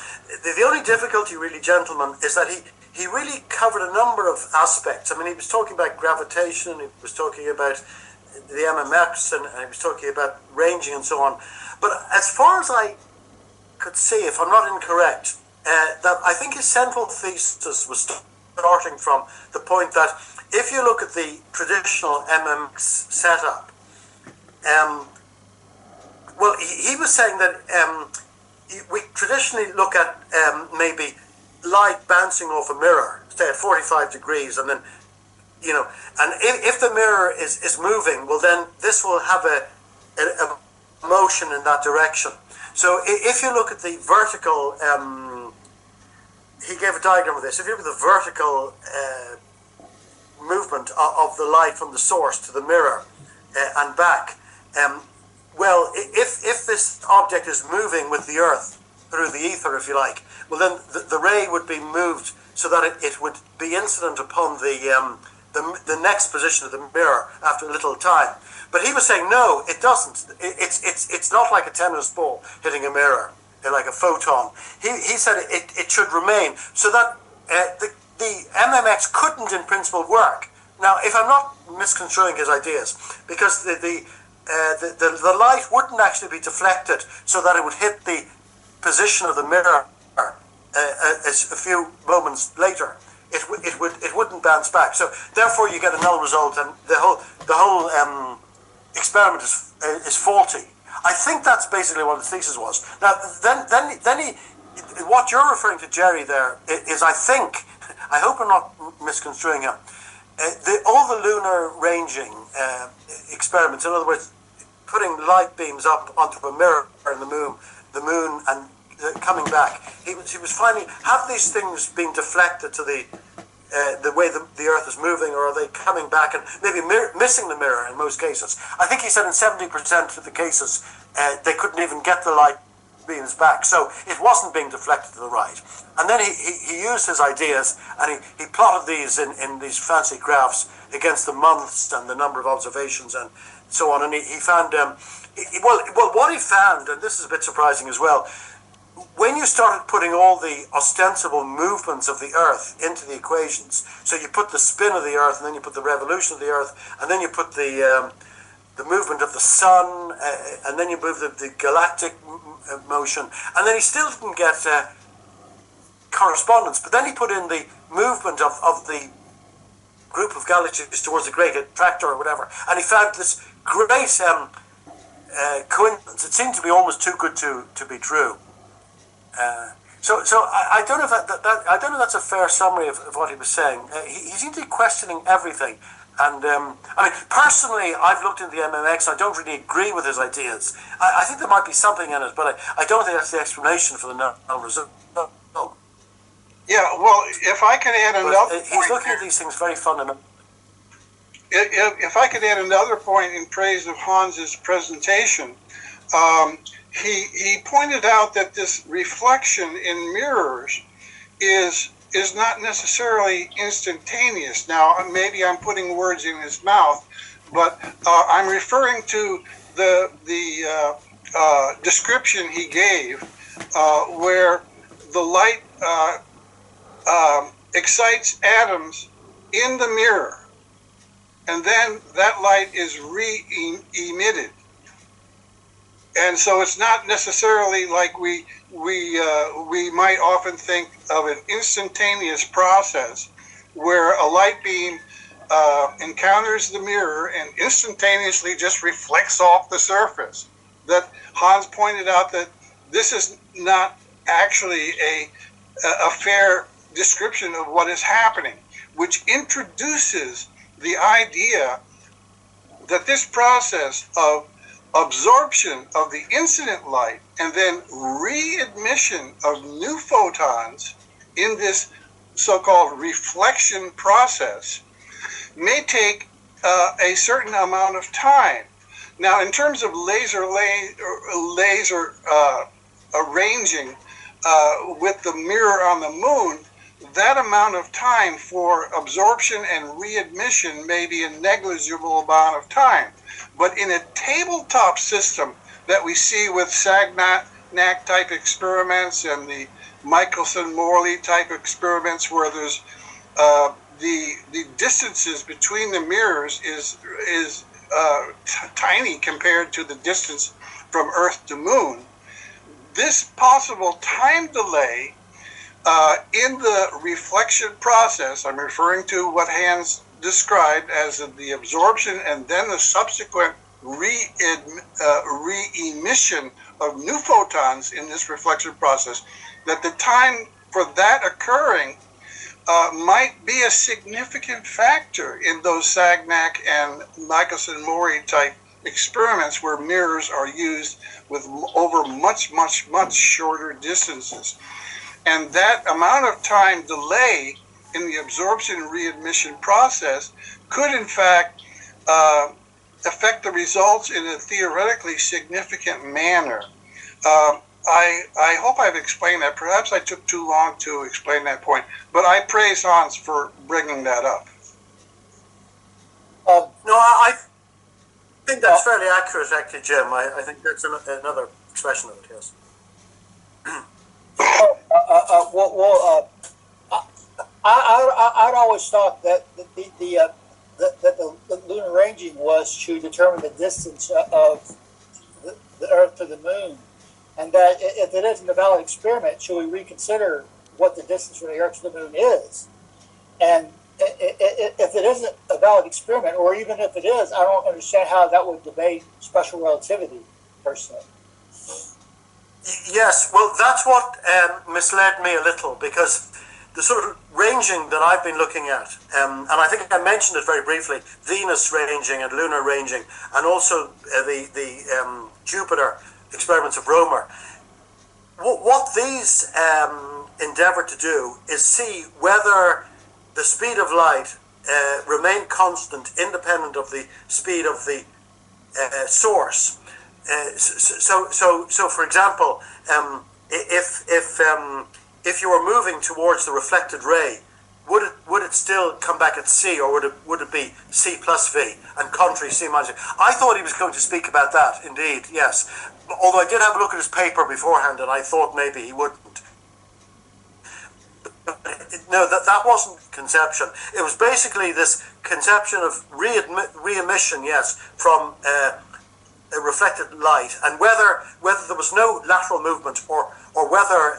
The only difficulty, really, gentlemen, is that he really covered a number of aspects. I mean, he was talking about gravitation, he was talking about the MMX, and he was talking about ranging and so on. But as far as I could see, if I'm not incorrect, that I think his central thesis was starting from the point that if you look at the traditional MMX setup, well, he was saying that we traditionally look at maybe light bouncing off a mirror, say at 45 degrees, and then, you know, and if the mirror is moving, well, then this will have a motion in that direction. So if you look at the vertical, he gave a diagram of this. If you look at the vertical movement of the light from the source to the mirror and back, well, if this object is moving with the Earth through the ether, if you like, well, then the ray would be moved so that it would be incident upon the next position of the mirror after a little time. But he was saying, no, it doesn't. It's not like a tennis ball hitting a mirror, like a photon. He said it should remain, so that the MMX couldn't in principle work. Now, if I'm not misconstruing his ideas, because the light wouldn't actually be deflected so that it would hit the position of the mirror a few moments later. It wouldn't bounce back. So therefore, you get a null result, and the whole experiment is faulty. I think that's basically what his thesis was. Now, then he, what you're referring to, Jerry, there is, I think, I hope I'm not misconstruing him. All the lunar ranging experiments, in other words, putting light beams up onto a mirror in the moon and coming back, he was finding, have these things been deflected to the way the Earth is moving, or are they coming back and maybe missing the mirror in most cases? I think he said in 70% of the cases they couldn't even get the light beams back, so it wasn't being deflected to the right. And then he used his ideas, and he plotted these in these fancy graphs against the months and the number of observations and so on, and he found well, what he found, and this is a bit surprising as well, when you started putting all the ostensible movements of the Earth into the equations, so you put the spin of the Earth, and then you put the revolution of the Earth, and then you put the movement of the Sun, and then you move the galactic motion, and then he still didn't get correspondence. But then he put in the movement of the group of galaxies towards the great attractor or whatever, and he found this great coincidence. It seemed to be almost too good to be true. So I don't know if I don't know if that's a fair summary of what he was saying. He seemed to be questioning everything, and I mean, personally, I've looked into the MMX. I don't really agree with his ideas. I think there might be something in it, but I don't think that's the explanation for the null result. Yeah, well, if I could add another he's point looking at these things very fundamentally. If I could add another point in praise of Hans's presentation, he pointed out that this reflection in mirrors is not necessarily instantaneous. Now, maybe I'm putting words in his mouth, but I'm referring to the description he gave, where the light excites atoms in the mirror, and then that light is re-emitted. And so it's not necessarily like we might often think of an instantaneous process where a light beam encounters the mirror and instantaneously just reflects off the surface. That Hans pointed out that this is not actually a fair description of what is happening, which introduces the idea that this process of absorption of the incident light and then readmission of new photons in this so-called reflection process may take a certain amount of time. Now, in terms of laser arranging with the mirror on the moon, that amount of time for absorption and readmission may be a negligible amount of time. But in a tabletop system that we see with Sagnac type experiments and the Michelson-Morley type experiments, where there's the distances between the mirrors is tiny compared to the distance from Earth to Moon, this possible time delay in the reflection process, I'm referring to what Hans described as the absorption and then the subsequent re-emission of new photons in this reflection process, that the time for that occurring might be a significant factor in those Sagnac and Michelson-Morley type experiments where mirrors are used with over much shorter distances. And that amount of time delay in the absorption and readmission process could in fact affect the results in a theoretically significant manner. I hope I've explained that. Perhaps I took too long to explain that point, but I praise Hans for bringing that up. No, I think that's fairly accurate, actually, Jim. I think that's another expression of it, yes. I'd always thought that the lunar ranging was to determine the distance of the Earth to the Moon, and that if it isn't a valid experiment, should we reconsider what the distance from the Earth to the Moon is? And if it isn't a valid experiment, or even if it is, I don't understand how that would debate special relativity, personally. Yes, well, that's what misled me a little, because the sort of ranging that I've been looking at, and I think I mentioned it very briefly, Venus ranging and lunar ranging, and also the Jupiter experiments of Romer. What these endeavor to do is see whether the speed of light remained constant, independent of the speed of the source. So, for example, if you were moving towards the reflected ray, would it still come back at c, or would it be c plus v and contrary c minus v? I thought he was going to speak about that. Indeed, yes. Although I did have a look at his paper beforehand, and I thought maybe he wouldn't. No, that wasn't conception. It was basically this conception of re-emission, yes, from a reflected light, and whether there was no lateral movement, or whether,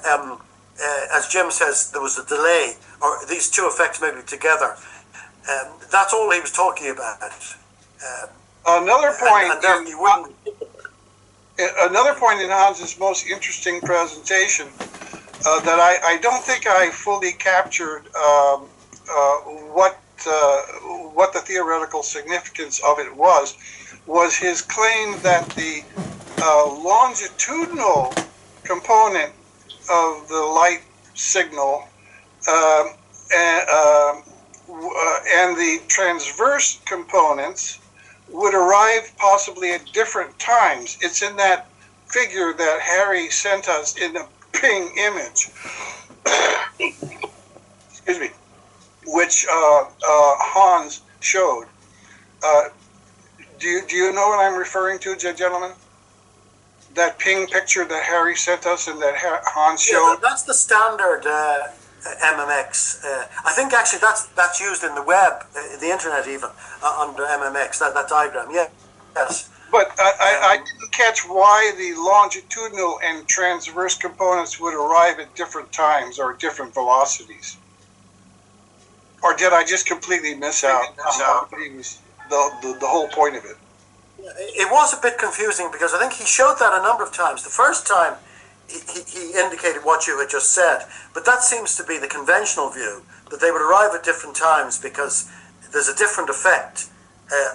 as Jim says, there was a delay, or these two effects maybe together. That's all he was talking about. Another point in Hans's most interesting presentation that I don't think I fully captured what the theoretical significance of it was his claim that the longitudinal component of the light signal and the transverse components would arrive possibly at different times. It's in that figure that Harry sent us in a ping image, excuse me, which Hans showed. Do you know what I'm referring to, gentlemen? that ping picture that Harry sent us and that Hans showed? That's the standard MMX. I think actually that's used in the web, the internet even, under MMX, that diagram. Yeah, yes. But I didn't catch why the longitudinal and transverse components would arrive at different times or different velocities. Or did I just completely miss out? The whole point of it. It was a bit confusing because I think he showed that a number of times. The first time he indicated what you had just said, but that seems to be the conventional view, that they would arrive at different times because there's a different effect.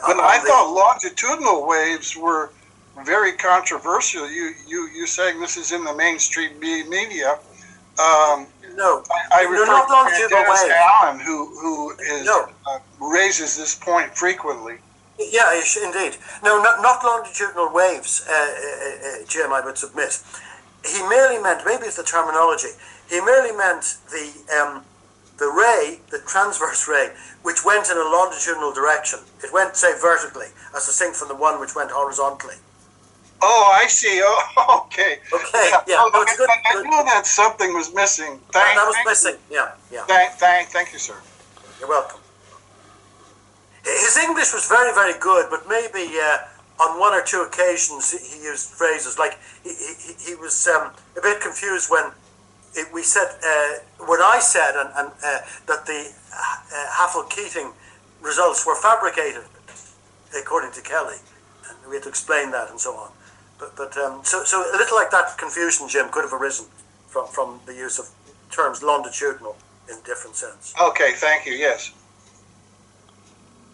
But I thought longitudinal waves were very controversial. You saying this is in the mainstream media? No, I they're refer not to longitudinal Dennis waves. Allen, who is No. Raises this point frequently. Yeah, indeed. No, not longitudinal waves, Jim, I would submit. He merely meant, maybe it's the terminology, he merely meant the ray, the transverse ray, which went in a longitudinal direction. It went, say, vertically, as distinct from the one which went horizontally. Oh, I see. Oh, okay. Okay, yeah. Oh, No, it's good. I knew that something was missing. That was missing, yeah. Thank you, sir. You're welcome. His English was very, very good, but maybe on one or two occasions he used phrases like he was a bit confused when we said when I said that the Haffel-Keating results were fabricated, according to Kelly, and we had to explain that and so on. But so a little like that confusion, Jim, could have arisen from the use of terms longitudinal in a different sense. Okay, thank you. Yes.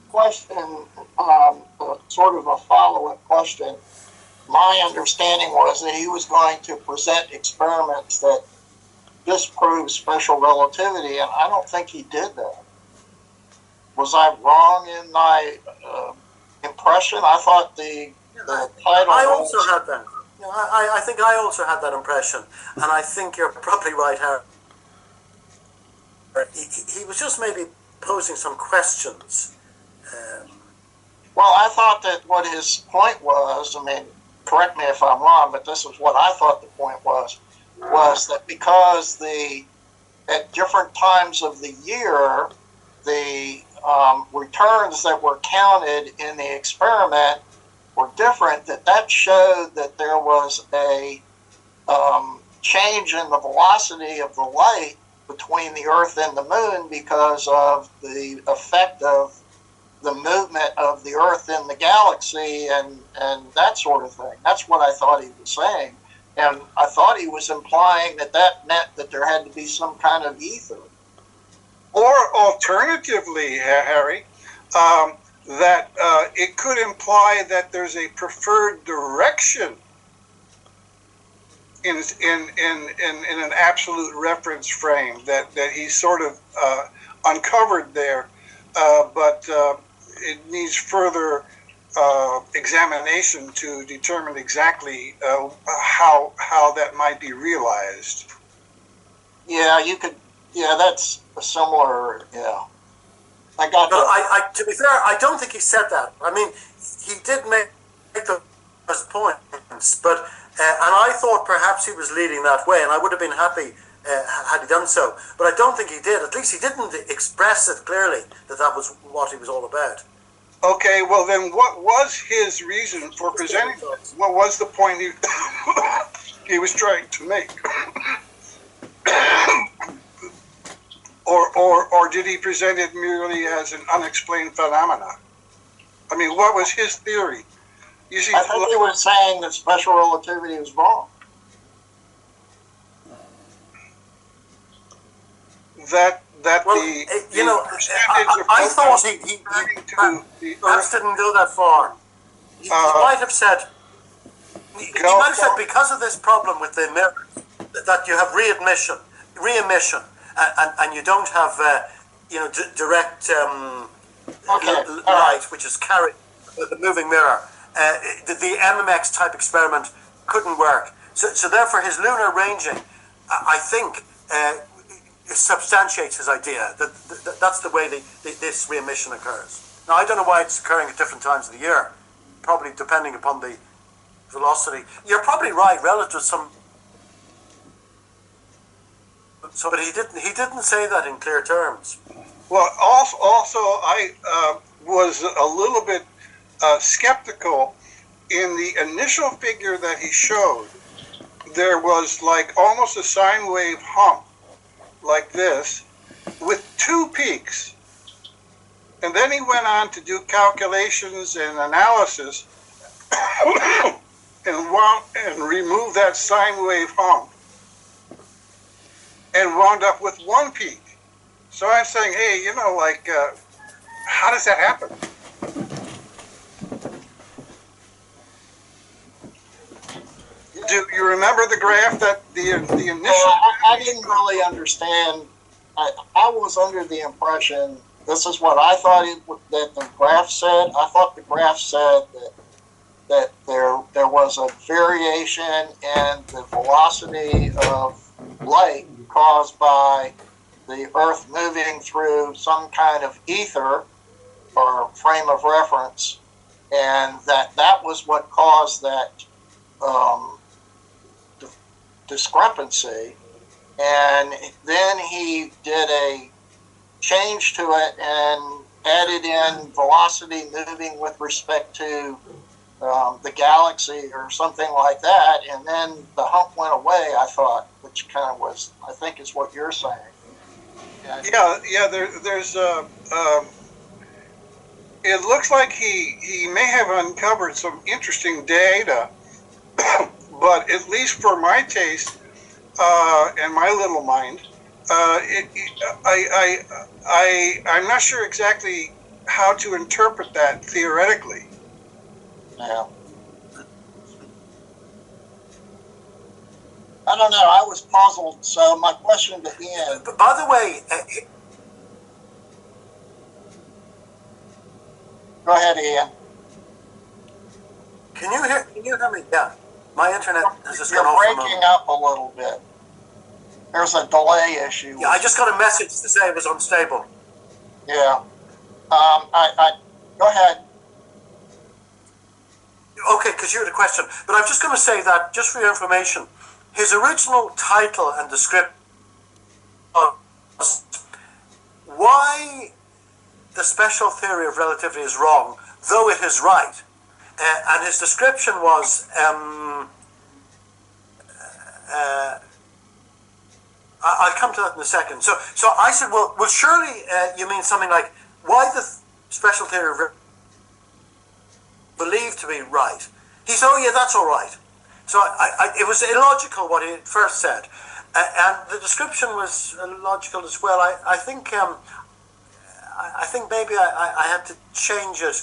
Question, sort of a follow-up question. My understanding was that he was going to present experiments that disprove special relativity, and I don't think he did that. Was I wrong in my impression? I thought the title. I also had that. I think I also had that impression, and I think you're probably right, Harry. He was just maybe posing some questions. Well, I thought that what his point was, I mean, correct me if I'm wrong, but this is what I thought the point was that because at different times of the year, the returns that were counted in the experiment were different, that showed that there was a change in the velocity of the light between the Earth and the Moon because of the effect of the movement of the Earth in the galaxy and that sort of thing. That's what I thought he was saying. And I thought he was implying that meant that there had to be some kind of ether. Or alternatively, Harry, that it could imply that there's a preferred direction in an absolute reference frame that he sort of uncovered there, but it needs further examination to determine exactly how that might be realized. Yeah, you could. Yeah, that's a similar. Yeah, I got but that. to be fair, I don't think he said that. I mean, he did make those points, but and I thought perhaps he was leading that way, and I would have been happy had he done so. But I don't think he did. At least he didn't express it clearly that was what he was all about. Okay, well then, what was his reason for presenting this? What was the point he was trying to make? Or did he present it merely as an unexplained phenomena? I mean, what was his theory? You see, I think he was saying that special relativity was wrong. I thought he perhaps didn't go that far. He might have said, because of this problem with the mirror, that you have re-emission, and you don't have, direct light, which is carried the moving mirror. The MMX type experiment couldn't work. So therefore, his lunar ranging, I think, substantiates his idea that that's the way this re-emission occurs. Now, I don't know why it's occurring at different times of the year, probably depending upon the velocity. You're probably right relative to some. So, but he didn't say that in clear terms. Well, also I was a little bit skeptical in the initial figure that he showed. There was like almost a sine wave hump like this with two peaks. And then he went on to do calculations and analysis and remove that sine wave hump and wound up with one peak. So I'm saying, hey, you know, like, how does that happen? Do you remember the graph that the initial? Well, I didn't really understand. I was under the impression, this is what I thought that the graph said. I thought the graph said that there was a variation in the velocity of light caused by the Earth moving through some kind of ether or frame of reference, and that was what caused that discrepancy. And then he did a change to it and added in velocity moving with respect to the galaxy or something like that, and then the hump went away, I thought, which kind of was, I think, is what you're saying. Yeah. There's it looks like he may have uncovered some interesting data, but at least for my taste and my little mind, I'm not sure exactly how to interpret that theoretically. Yeah. I don't know. I was puzzled. So my question to Ian. But by the way, Go ahead, Ian. can you hear me? Yeah, my internet has just gone You're off for a breaking moment. up a little bit. There's a delay issue. Yeah, I just got a message to say it was unstable. Yeah. I go ahead. Okay, because you had a question. But I'm just going to say that, just for your information, his original title and description was Why the Special Theory of Relativity is Wrong, Though It Is Right. And his description was, I'll come to that in a second. So I said, well, surely you mean something like, why the special theory of believed to be right? He said, oh yeah, that's all right. So it was illogical what he first said, and the description was illogical as well. I think maybe I had to change it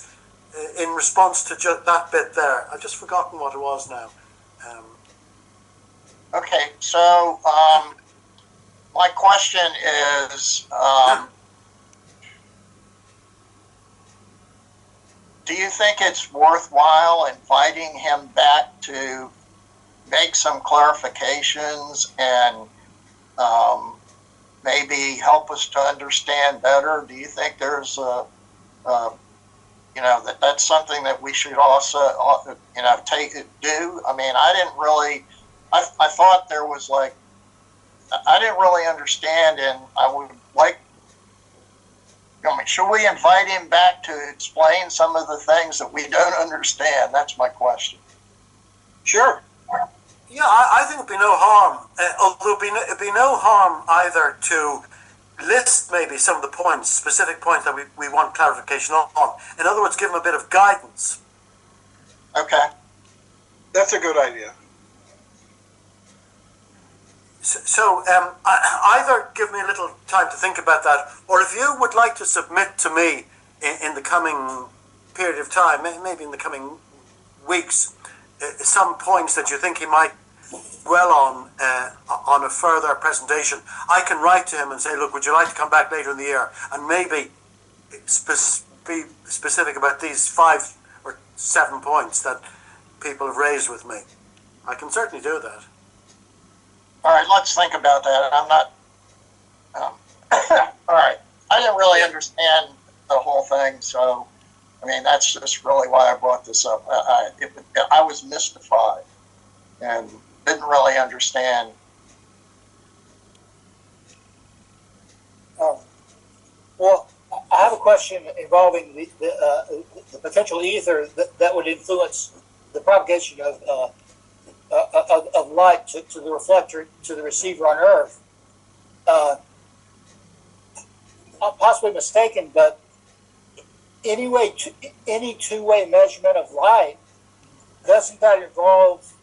in response to just that bit there. I've just forgotten what it was now. Okay, so my question is, do you think it's worthwhile inviting him back to make some clarifications and maybe help us to understand better? Do you think there's that's something that we should also do? I mean, I didn't really. I thought there was like, I didn't really understand, and I would like. I mean, should we invite him back to explain some of the things that we don't understand? That's my question. Sure. Yeah, I think it'd be no harm. Although it'd be no harm either to list maybe some of the points, specific points that we want clarification on. In other words, give him a bit of guidance. Okay. That's a good idea. So either give me a little time to think about that, or if you would like to submit to me in the coming period of time, maybe in the coming weeks, some points that you think he might dwell on a further presentation, I can write to him and say, look, would you like to come back later in the year and maybe be specific about these 5 or 7 points that people have raised with me. I can certainly do that. All right, let's think about that. I'm not. All right, I didn't really understand the whole thing, so I mean, that's just really why I brought this up. I was mystified and didn't really understand. Well, I have a question involving the potential ether that would influence the propagation of light to the reflector, to the receiver on Earth. I'm possibly mistaken, but any two-way measurement of light, doesn't that involve,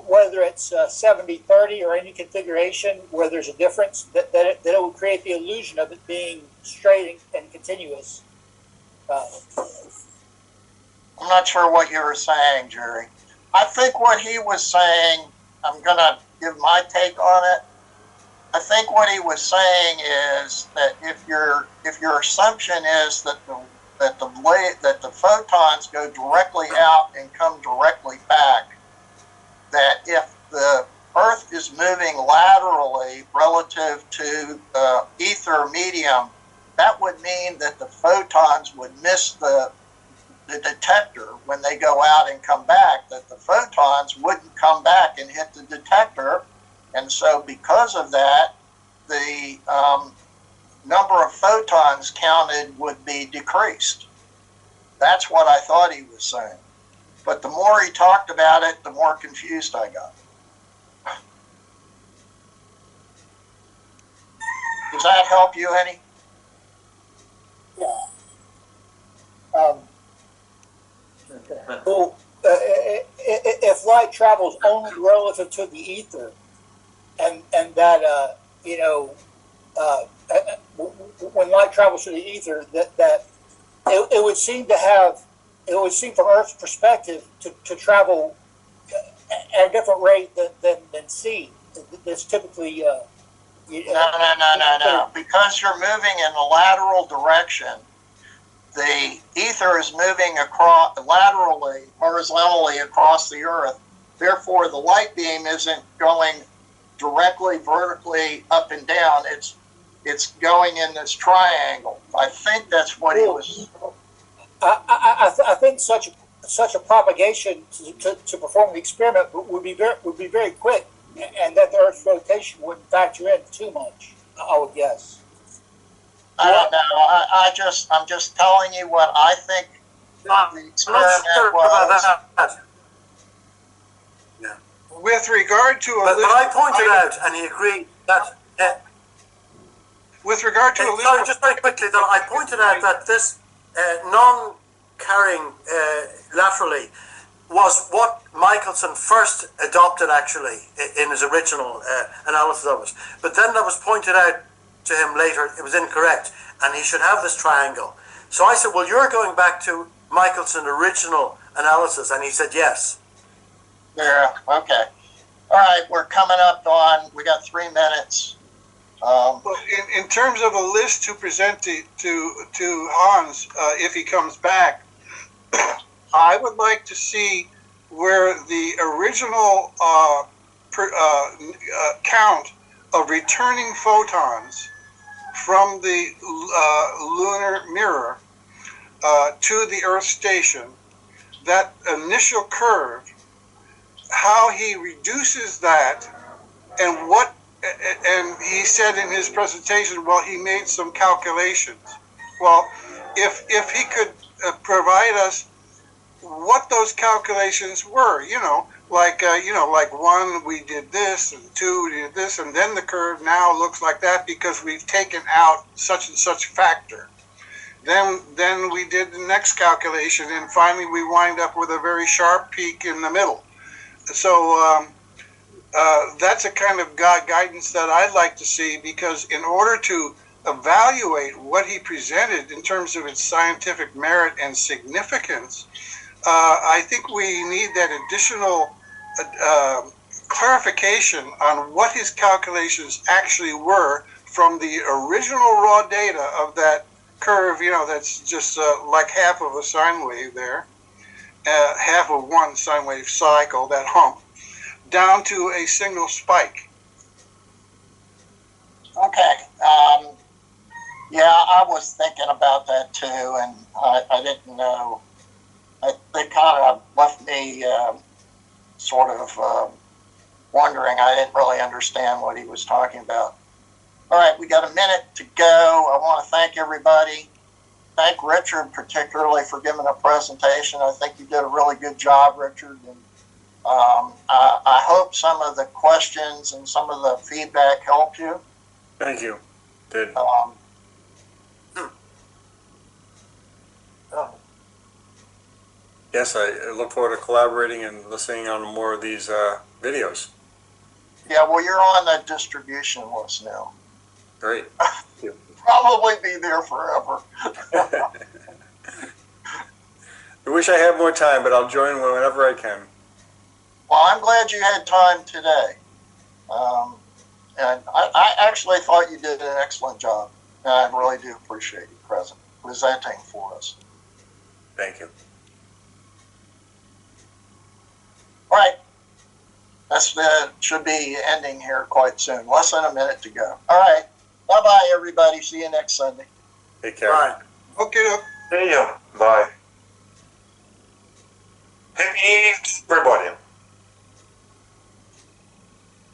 whether it's 70-30 or any configuration where there's a difference, that it will create the illusion of it being straight and continuous? I'm not sure what you were saying, Jerry. I think what he was saying, I'm going to give my take on it. I think what he was saying is that if your assumption is that the photons go directly out and come directly back, that if the Earth is moving laterally relative to the ether medium, that would mean that the photons would miss the detector when they go out and come back, that the photons wouldn't come back and hit the detector. And so because of that, the number of photons counted would be decreased. That's what I thought he was saying. But the more he talked about it, the more confused I got. Does that help you any? Yeah. Well, if light travels only relative to the ether, and that when light travels through the ether, that it would seem from Earth's perspective to travel at a different rate than C. That's typically No. Because you're moving in a lateral direction, the ether is moving across laterally, horizontally across the Earth. Therefore, the light beam isn't going directly vertically up and down. It's going in this triangle. I think that's what he was. I think such a propagation to perform the experiment would be very quick, and that the Earth's rotation wouldn't factor in too much, I would guess. I don't know. I'm just telling you what I think the experiment was. Yeah. With regard to but I pointed out, and he agreed that. With regard to sorry, just very quickly, that I pointed out that this non-carrying laterally was what Michelson first adopted, actually, in his original analysis of it. But then that was pointed out to him later, it was incorrect, and he should have this triangle. So I said, well, you're going back to Michelson's original analysis, and he said yes. Yeah, okay. All right, we're coming up on, we got 3 minutes. Well, in terms of a list to present to Hans, if he comes back, I would like to see where the original count of returning photons from the lunar mirror to the Earth station, that initial curve, how he reduces that, and he said in his presentation, well, he made some calculations. Well, if he could provide us what those calculations were, like 1, we did this, and 2, we did this, and then the curve now looks like that because we've taken out such and such factor. Then we did the next calculation, and finally we wind up with a very sharp peak in the middle. So that's a kind of guidance that I'd like to see, because in order to evaluate what he presented in terms of its scientific merit and significance, I think we need that additional clarification on what his calculations actually were from the original raw data of that curve, that's just like half of a sine wave there, half of one sine wave cycle, that hump, down to a single spike. Okay. Yeah, I was thinking about that too, and I didn't know. They kind of left me sort of wondering. I didn't really understand what he was talking about. All right, we got a minute to go. I want to thank everybody. Thank Richard particularly for giving a presentation. I think you did a really good job, Richard. And I hope some of the questions and some of the feedback helped you. Thank you. Did. Yes, I look forward to collaborating and listening on more of these videos. Yeah, well, you're on the distribution list now. Great. Probably be there forever. I wish I had more time, but I'll join whenever I can. Well, I'm glad you had time today. And I actually thought you did an excellent job. And I really do appreciate you presenting for us. Thank you. All right. That's should be ending here quite soon. Less than a minute to go. All right. Bye-bye, everybody. See you next Sunday. Take care. Bye. Okay. See you. Bye. Happy New Year, everybody.